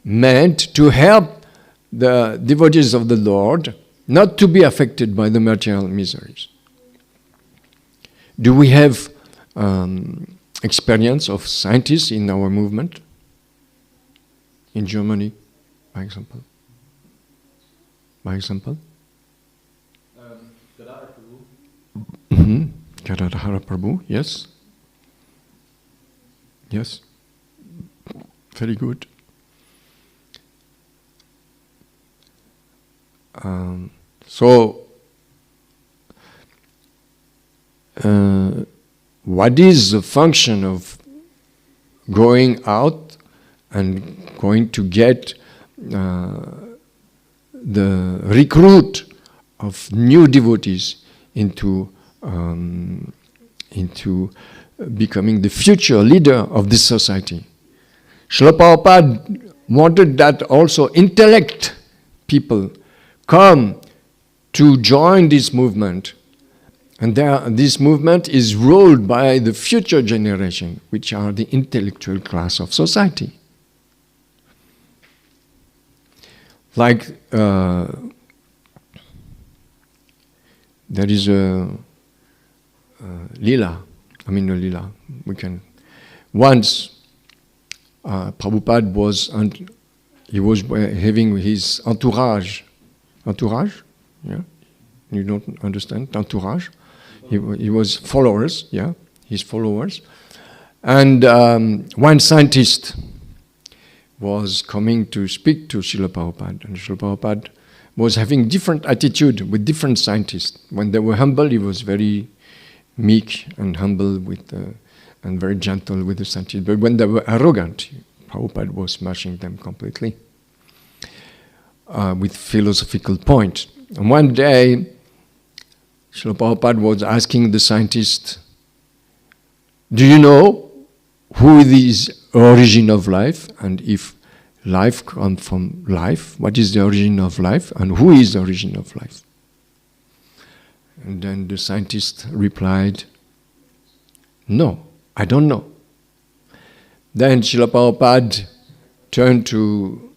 meant to help the devotees of the Lord not to be affected by the material miseries. Do we have experience of scientists in our movement? In Germany, by example? Gadadhara Prabhu. Gadadhara Prabhu, yes. Yes. Very good. What is the function of going out and going to get the recruit of new devotees into becoming the future leader of this society? Srila Prabhupada wanted that also intellect people come to join this movement. And this movement is ruled by the future generation, which are the intellectual class of society. Like there is a lila. We can once. Prabhupada was having his entourage. Entourage? Yeah? You don't understand? Entourage? He was followers, yeah? His followers. And one scientist was coming to speak to Srila Prabhupada. And Srila Prabhupada was having different attitude with different scientists. When they were humble, he was very meek and humble and very gentle with the scientists. But when they were arrogant, Prabhupada was smashing them completely with philosophical point. And one day, Srila Prabhupada was asking the scientist, do you know who is the origin of life? And if life comes from life, what is the origin of life? And who is the origin of life? And then the scientist replied, no, I don't know. Then Srila Prabhupada turned to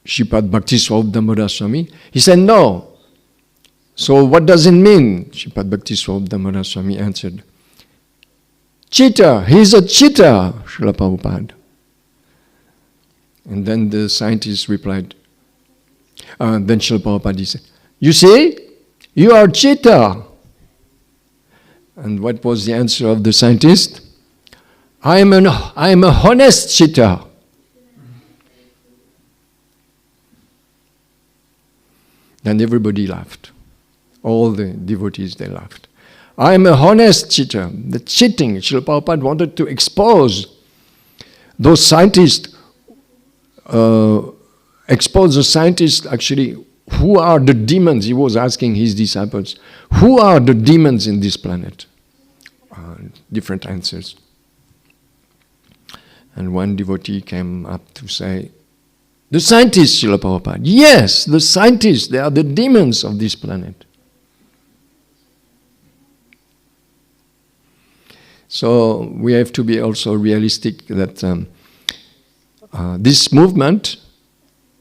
Shripad Bhaktiswarupa Swami. He said, no. So what does it mean? Shripad Bhaktiswarupa Swami answered, cheater, he's a cheater, Srila Prabhupada. And then the scientist replied, then Srila Prabhupada said, you see, you are a cheater. And what was the answer of the scientist? I am a honest cheater. Then everybody laughed. All the devotees, they laughed. I am a honest cheater. The cheating, Srila Prabhupada wanted to expose those scientists, expose the scientists actually, who are the demons? He was asking his disciples, who are the demons in this planet? Different answers. And one devotee came up to say, the scientists, Srila Prabhupada. Yes, the scientists, they are the demons of this planet. So we have to be also realistic that this movement,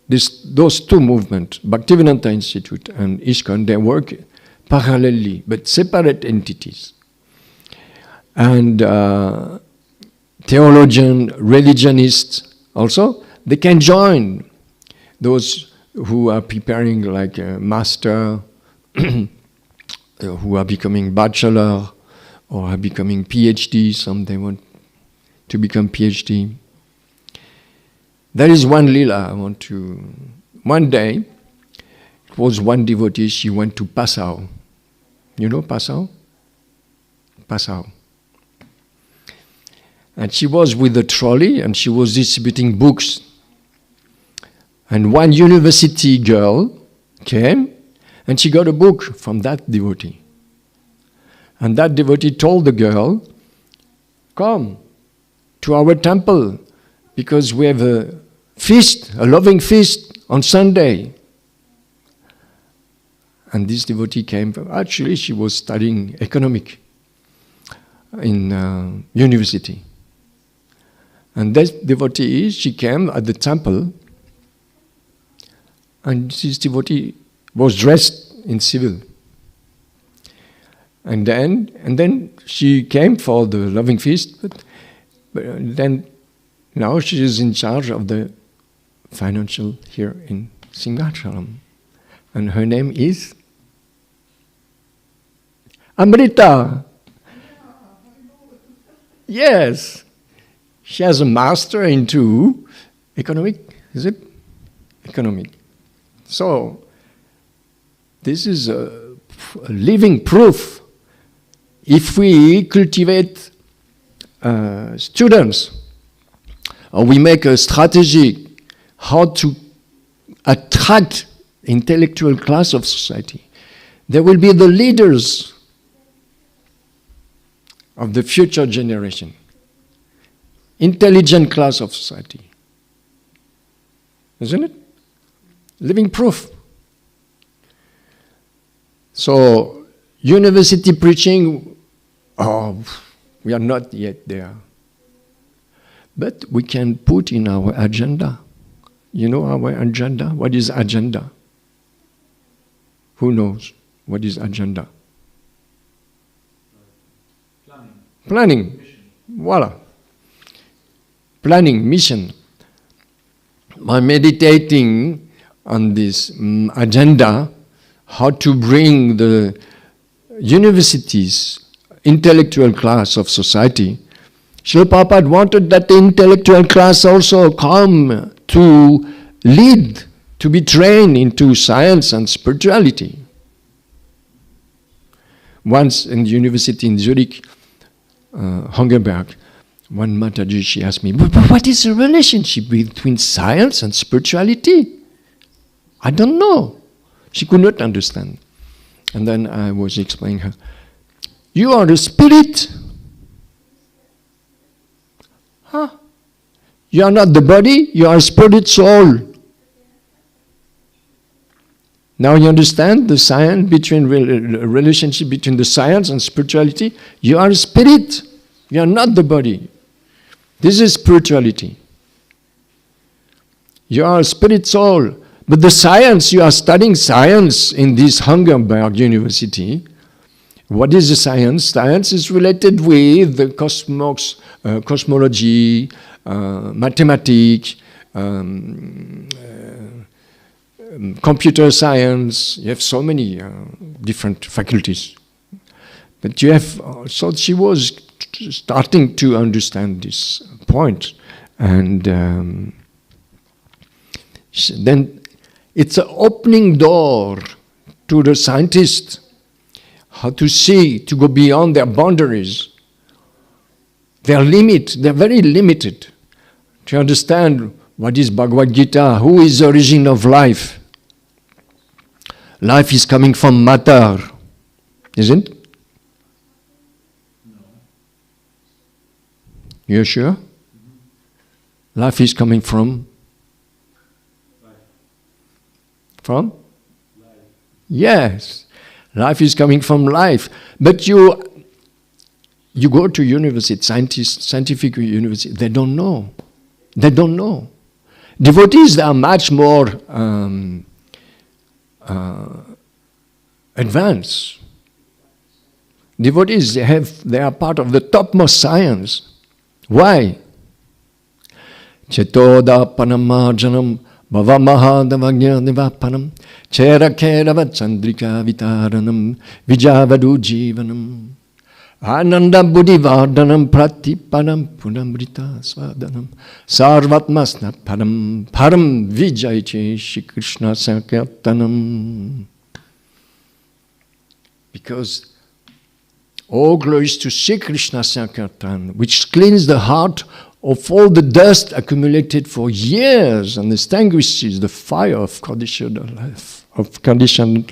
those two movements, Bhaktivedanta Institute and ISKCON, they work parallelly, but separate entities. And theologians, religionists also, they can join those who are preparing like a master, who are becoming bachelor, or are becoming PhD, some they want to become PhD. There is one lila I want to... One day, it was one devotee, she went to Passau. You know Passau? Passau. And she was with a trolley and she was distributing books. And one university girl came and she got a book from that devotee. And that devotee told the girl, come to our temple because we have a feast, a loving feast on Sunday. And this devotee came, actually she was studying economic in university. And this devotee, she came at the temple, and this devotee was dressed in civil. And then she came for the loving feast, but then now she is in charge of the financial here in Singhachalam. And her name is Amrita. Yes. She has a master into economic, is it? Economic. So, this is a living proof. If we cultivate students, or we make a strategy how to attract intellectual class of society, they will be the leaders of the future generation. Intelligent class of society. Isn't it? Living proof. So, university preaching, we are not yet there. But we can put in our agenda. You know our agenda? What is agenda? Who knows what is agenda? Planning. Voila. Planning, mission. By meditating on this agenda, how to bring the universities, intellectual class of society, Srila Prabhupada wanted that the intellectual class also come to lead, to be trained into science and spirituality. Once in the university in Zurich, Hungerberg, one Mataji, she asked me, but what is the relationship between science and spirituality? I don't know. She could not understand. And then I was explaining her, you are the spirit. Huh? You are not the body, you are spirit soul. Now you understand the science between relationship between the science and spirituality? You are a spirit. You are not the body. This is spirituality. You are a spirit soul. But the science, you are studying science in this Hungerberg University. What is the science? Science is related with the cosmos, cosmology, mathematics, computer science. You have so many different faculties. But you have, so she was starting to understand this point. And then it's an opening door to the scientists, how to see, to go beyond their boundaries. They're very limited to understand what is Bhagavad Gita, who is the origin of life. Life is coming from matter, isn't it? No. You're sure? Mm-hmm. Life is coming from? Life. From? Life. Yes. Life is coming from life. But you go to university, scientific university, they don't know. They don't know. Devotees, they are much more advanced. Devotees, they are part of the topmost science. Why? Chetoda panamajanam bhavamahadavagya nivapanam chera keravat chandrika vitaranam vijavadu jivanam ananda buddhivardhanam pratipanam punamrita svadanam sarvatmasna param vijayche Shri Krishna sankirtanam. Because all glories to Shri Krishna Sankirtan, which cleans the heart of all the dust accumulated for years and extinguishes the fire of conditioned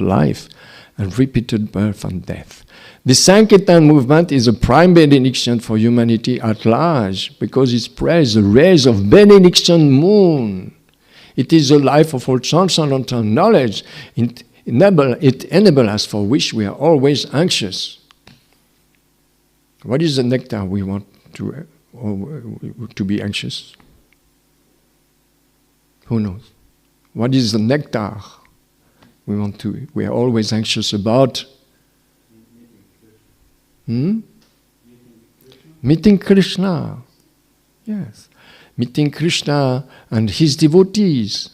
life and repeated birth and death. The Sankirtan movement is a prime benediction for humanity at large because it spreads the rays of benediction moon. It is the life of all transcendental knowledge. It enables us for which we are always anxious. What is the nectar we want to be anxious? Who knows? What is the nectar we are always anxious about? Meeting Krishna. Yes. Meeting Krishna and his devotees.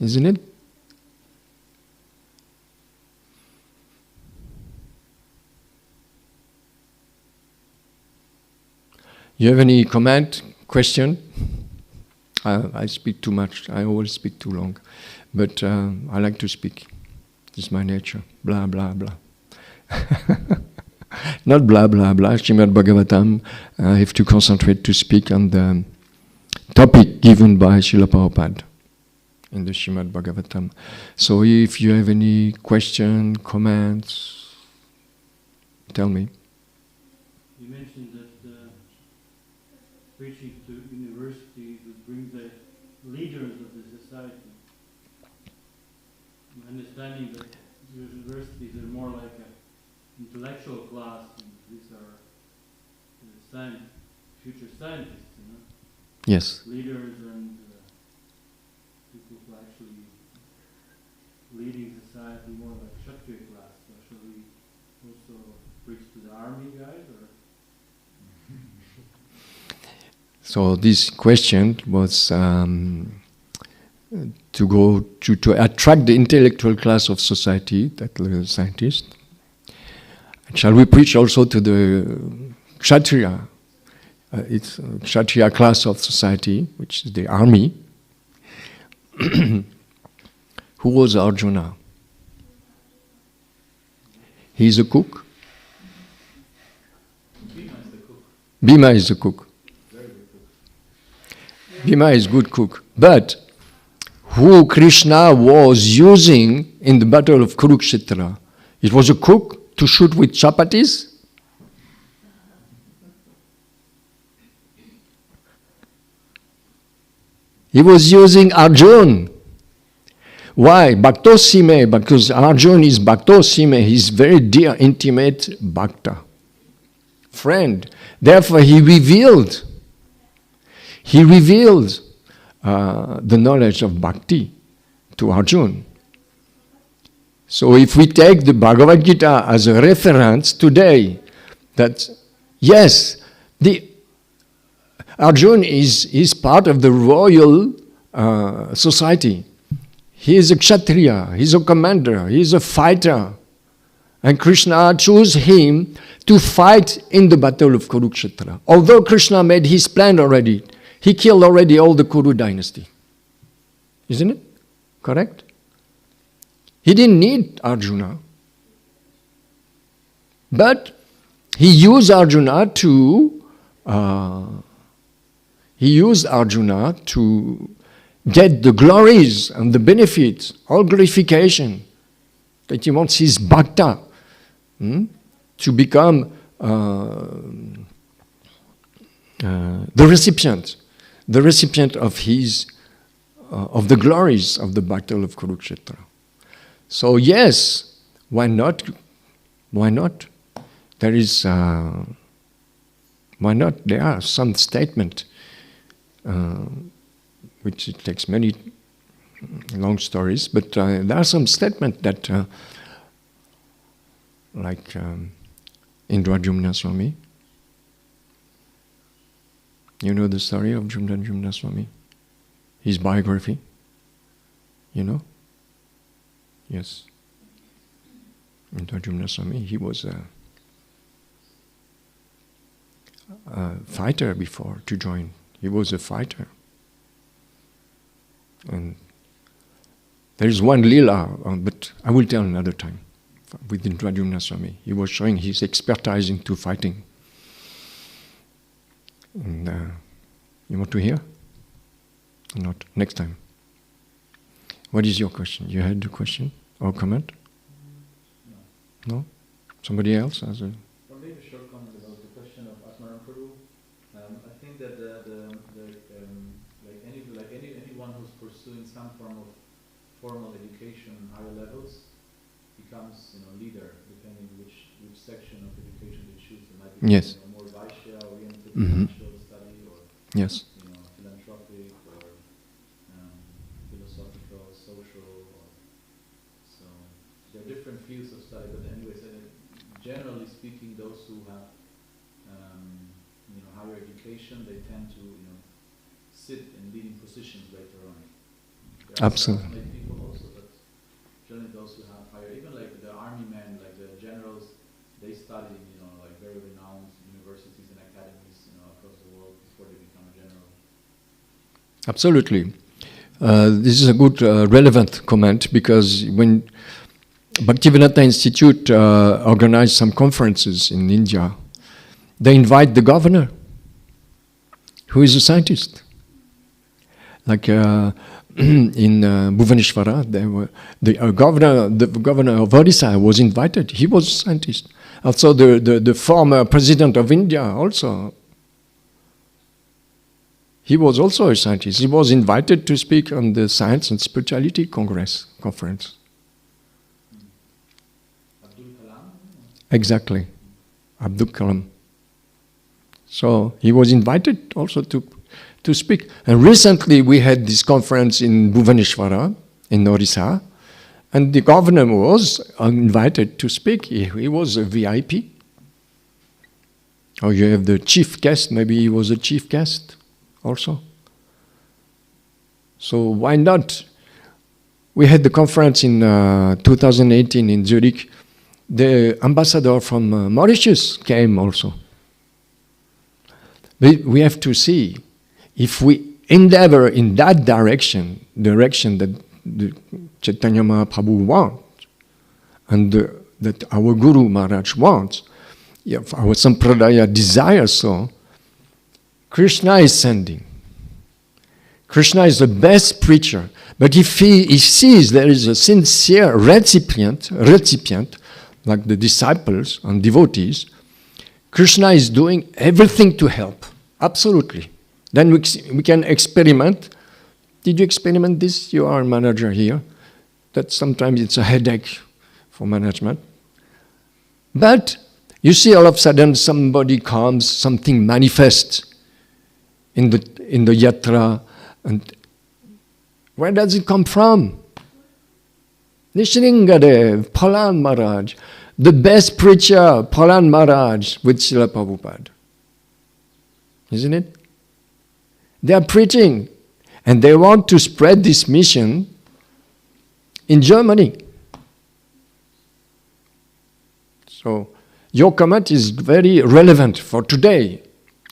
Isn't it? You have any comment, question? I speak too much. I always speak too long. But I like to speak. It's my nature. Blah, blah, blah. Not blah, blah, blah. Srimad Bhagavatam. I have to concentrate to speak on the topic given by Srila Prabhupada in the Srimad Bhagavatam. So if you have any question, comments, tell me. You mentioned that preaching to universities would bring the leaders of the society. My understanding that universities are more like an intellectual class, and these are future scientists, you know? Yes. Leaders and people who are actually leading society more like Kshatriya class. So shall we also preach to the army guys, or? So this question was to go to attract the intellectual class of society, that the scientists. Shall we preach also to the Kshatriya? It's a Kshatriya class of society, which is the army. Who was Arjuna? He's a cook. Bhima is the cook. Bhima is good cook. But who Krishna was using in the battle of Kurukshetra? It was a cook to shoot with chapatis? He was using Arjun. Why? Bhaktosime, because Arjun is Bhaktosime, he's very dear, intimate Bhakta, friend. Therefore he revealed the knowledge of bhakti to Arjuna. So if we take the Bhagavad Gita as a reference today, that yes, the Arjuna is part of the royal society. He is a Kshatriya, he is a commander, he is a fighter. And Krishna chose him to fight in the battle of Kurukshetra. Although Krishna made his plan already, he killed already all the Kuru dynasty. Isn't it? Correct? He didn't need Arjuna. But he used Arjuna to get the glories and the benefits, all glorification. That he wants his bhakta to become the recipient of his of the glories of the battle of Kurukshetra. So yes, why not? Why not? There is why not? There are some statement which it takes many long stories, but there are some statements that like Indradyumna Swami. You know the story of Indradyumna Swami? His biography? You know? Yes. Indradyumna Swami, he was a fighter before to join. He was a fighter. And there is one lila, but I will tell another time. With Indradyumna Swami, he was showing his expertise into fighting. And you want to hear? Or not? Next time. What is your question? You had a question or comment? No? Somebody else has a... Well, maybe a short comment about the question of Atmaram Prabhu. I think that anyone who's pursuing some form of formal education, higher levels, becomes leader, depending which section of education they choose. They might be more Vaishya-oriented financial study, or philanthropic, or philosophical, social. So there are different fields of study. But anyways, generally speaking, those who have higher education, they tend to sit in leading positions later on. Absolutely. There are people also, but generally those who have higher, even like the army men, like the generals, they study in like very renowned universities and academies across the world before they become a general. Absolutely. This is a good relevant comment, because when Bhaktivedanta Institute organized some conferences in India, they invite the governor, who is a scientist. Like in Bhuvaneshwara, the governor of Odisha was invited. He was a scientist. Also, the former president of India also. He was also a scientist. He was invited to speak on the Science and Spirituality conference. Abdul Kalam? Exactly, Abdul Kalam. So he was invited also to speak. And recently we had this conference in Bhuvaneshwara, in Odisha, and the governor was invited to speak. He was a VIP. Or you have the chief guest, maybe he was a chief guest also. So why not? We had the conference in 2018 in Zurich. The ambassador from Mauritius came also. But we have to see if we endeavor in that direction that the Chaitanya Mahaprabhu wants, and that our Guru Maharaj wants, if our Sampradaya desires so, Krishna is sending. Krishna is the best preacher. But if he sees there is a sincere recipient, like the disciples and devotees, Krishna is doing everything to help. Absolutely. Then we can experiment. Did you experiment this? You are a manager here. That sometimes it's a headache for management. But you see all of a sudden somebody comes, something manifests in the yatra, and Where does it come from? Nishringadev, Palan Maharaj, the best preacher, Palan Maharaj with Srila Prabhupada. Isn't it? They are preaching and they want to spread this mission in Germany. So your comment is very relevant for today.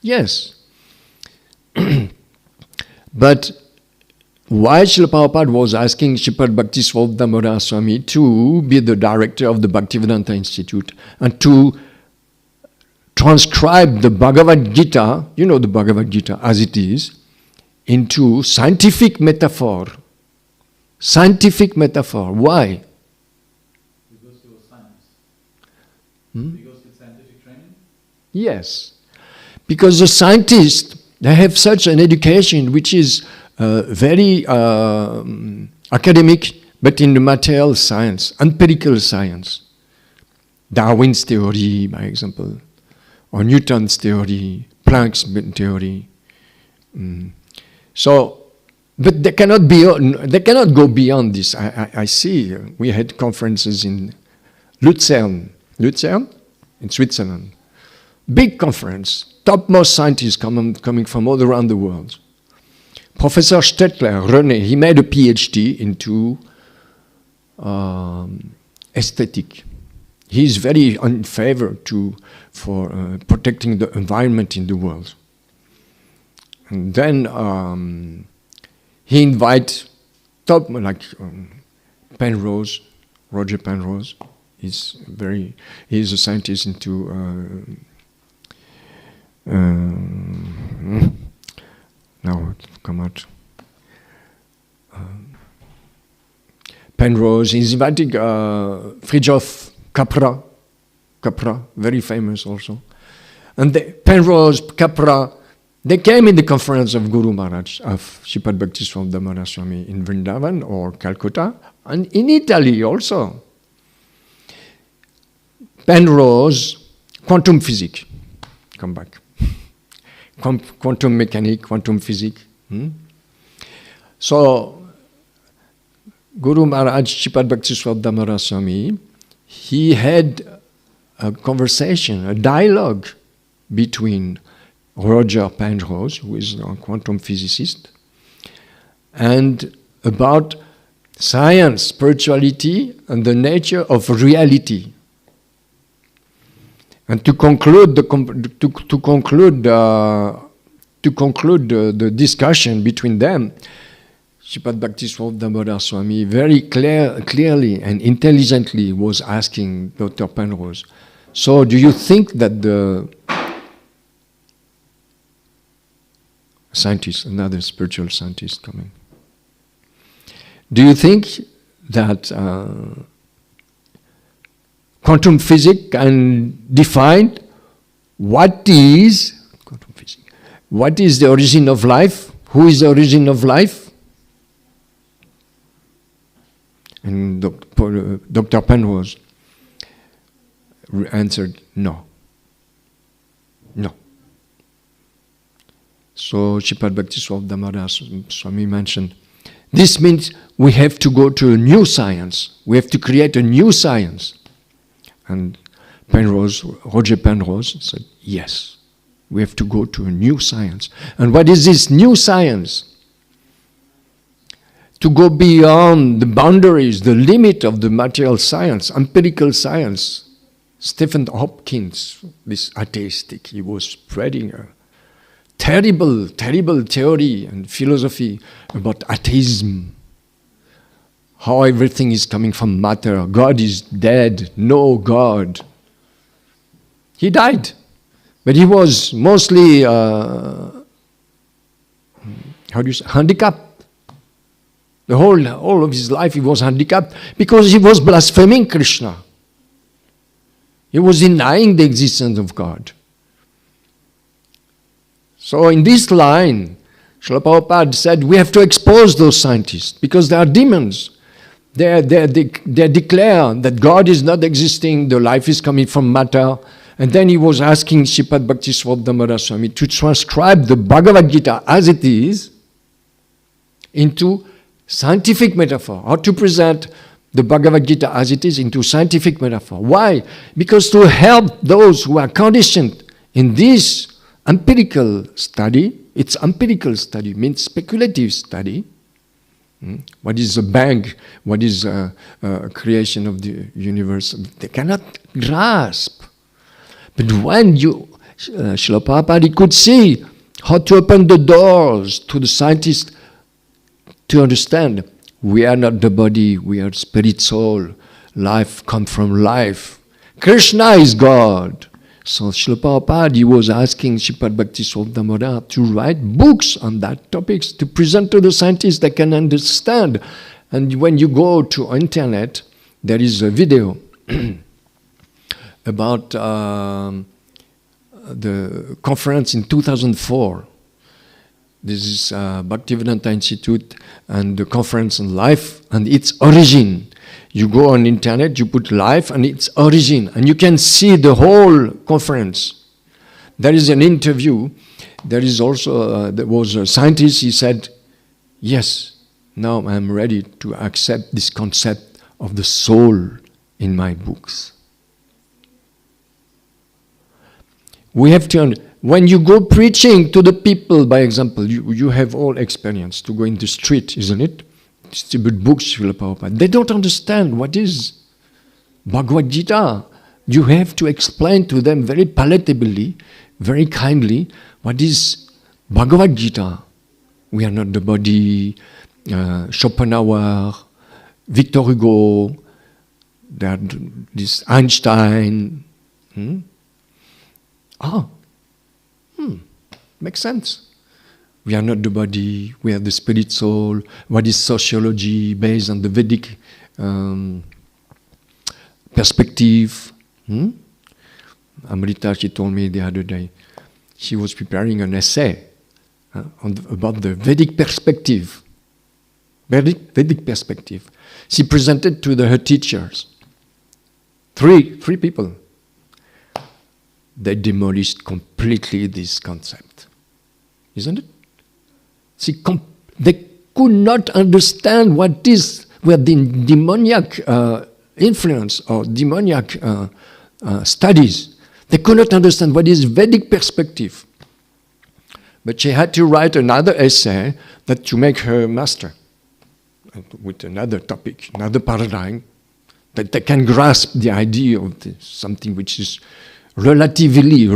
Yes. But why Srila Prabhupada was asking Sripad Bhaktiswarupa Damodara Swami to be the director of the Bhaktivedanta Institute and to transcribe the Bhagavad Gita, you know the Bhagavad Gita as it is, into scientific metaphor. Scientific metaphor. Why? Because it was science. Hmm? Because it's scientific training? Yes. Because the scientists, they have such an education which is very academic, but in the material science, empirical science. Darwin's theory, by example, or Newton's theory, Planck's theory. So, but they cannot go beyond this. I see. We had conferences in Lucerne, in Switzerland. Big conference, topmost scientists coming from all around the world. Professor Stettler, René, he made a PhD into aesthetic. He's very in favor for protecting the environment in the world. And then he invites top, like Penrose, Roger Penrose. He's a scientist into now it come out. Penrose. He's inviting Fridtjof Capra, very famous also. And Penrose, Capra, they came in the conference of Guru Maharaj, of Sripad Bhaktiswarupa Damodara Swami in Vrindavan or Calcutta, and in Italy also. Penrose, quantum physics, come back. Quantum mechanics, quantum physics. So, Guru Maharaj, Sripad Bhaktiswarupa Damodara Swami, he had a conversation, a dialogue between Roger Penrose, who is a quantum physicist, and about science, spirituality, and the nature of reality. And to conclude the discussion between them, Sripad Bhaktiswarupa Damodara Swami very clearly and intelligently was asking Dr. Penrose, so do you think that the scientist, another spiritual scientist coming, do you think that quantum physics can define what is quantum physics? What is the origin of life? Who is the origin of life? And Dr. Penrose answered, no. So Sripad Bhaktiswarupa Damodara Swami mentioned, this means we have to go to a new science. We have to create a new science. And Roger Penrose said, yes, we have to go to a new science. And what is this new science? To go beyond the boundaries, the limit of the material science, empirical science. Stephen Hopkins, this atheistic, he was spreading a terrible theory and philosophy about atheism. How everything is coming from matter. God is dead. No God. He died. But he was mostly, handicapped. The whole of his life he was handicapped because he was blaspheming Krishna. He was denying the existence of God. So in this line, Srila Prabhupada said, we have to expose those scientists because they are demons. They declare that God is not existing, the life is coming from matter. And then he was asking Sripad Bhaktiswarupa Damodara Swami to transcribe the Bhagavad Gita as it is into scientific metaphor, how to present the Bhagavad Gita as it is into scientific metaphor. Why? Because to help those who are conditioned in this empirical study, it's empirical study, means speculative study. What is a bank? What is a creation of the universe? They cannot grasp. But when Srila Prabhupada could see how to open the doors to the scientists to understand we are not the body, we are spirit soul. Life comes from life. Krishna is God. So Srila Prabhupada, he was asking Sripad Bhakti Swami Damodar to write books on that topics to present to the scientists that can understand. And when you go to internet, there is a video about the conference in 2004. This is Bhaktivedanta Institute and the conference on life and its origin. You go on internet, you put life and its origin, and you can see the whole conference. There is an interview. There is also, there was a scientist, he said, yes, now I'm ready to accept this concept of the soul in my books. We have to, when you go preaching to the people, by example, you have all experience to go in the street, isn't it? Distribute books, Srila Prabhupada. They don't understand what is Bhagavad Gita. You have to explain to them very palatably, very kindly, what is Bhagavad Gita. We are not the body, Schopenhauer, Victor Hugo, this Einstein. Makes sense. We are not the body, we are the spirit soul. What is sociology based on the Vedic perspective? Amrita, she told me the other day, she was preparing an essay about the Vedic perspective. Vedic perspective. She presented to her teachers. Three people. They demolished completely this concept. Isn't it? They could not understand where the demoniac influence or demoniac studies. They could not understand what is Vedic perspective. But she had to write another essay that to make her master with another topic, another paradigm, that they can grasp the idea of something which is relatively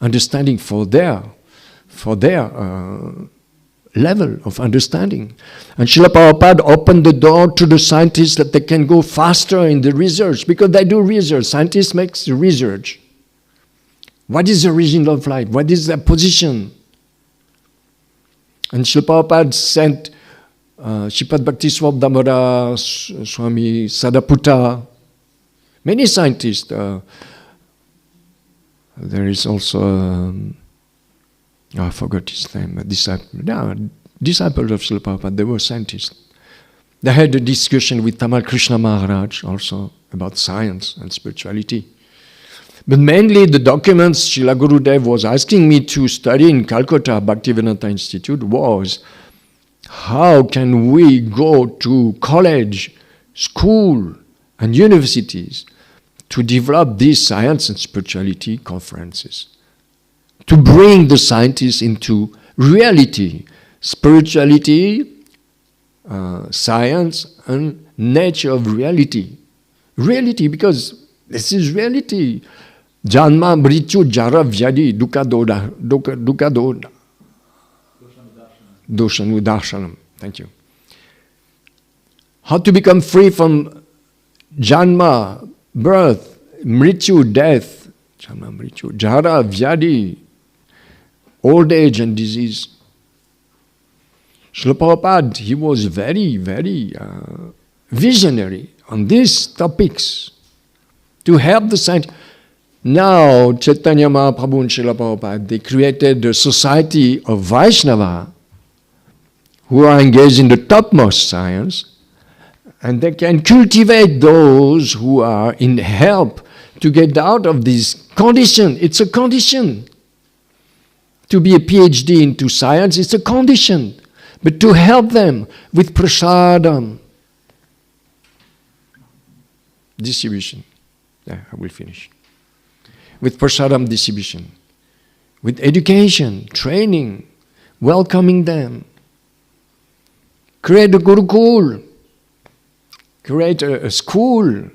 understanding for their level of understanding. And Srila Prabhupada opened the door to the scientists that they can go faster in the research, because they do research. Scientists make research. What is the origin of life? What is their position? And Srila Prabhupada sent Sripad Bhakti Swami Damodar, Swami Sadaputta, many scientists. There is also, I forgot his name, a disciple of Srila Prabhupada. They were scientists. They had a discussion with Tamal Krishna Maharaj also about science and spirituality. But mainly the documents Srila Gurudev was asking me to study in Calcutta, Bhaktivedanta Institute, was how can we go to college, school, and universities to develop these science and spirituality conferences, to bring the scientists into reality, spirituality, science, and nature of reality. Reality, because this is reality. Janma, Mrityu, Jara, Vyadi, Dukkha, Doshanu, Darshanam. Thank you. How to become free from Janma, birth, Mrityu, death, Janma, Mrityu, Jara, Vyadi, old age and disease. Srila Prabhupada, he was very, very visionary on these topics to help the science. Now, Chaitanya Mahaprabhu and Srila Prabhupada, they created a society of Vaishnava who are engaged in the topmost science, and they can cultivate those who are in help to get out of this condition. It's a condition. To be a PhD into science, it's a condition. but to help them with prasadam distribution. Yeah, I will finish. With prasadam distribution, with education, training, welcoming them. Create a gurukul, create a school.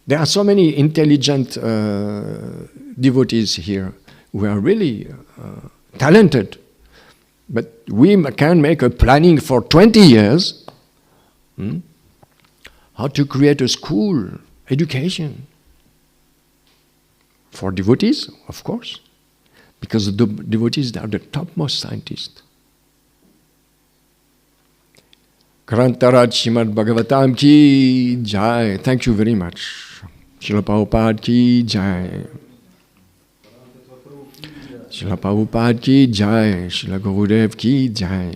There are so many intelligent devotees here who are really talented. But we can make a planning for 20 years. How to create a school, education. For devotees, of course. Because the devotees are the topmost scientists. Karantaraj Srimad Bhagavatam ki jai. Thank you very much. Srila Prabhupada ki jai. Srila Prabhupada ki jai. Srila Gurudev ki jai.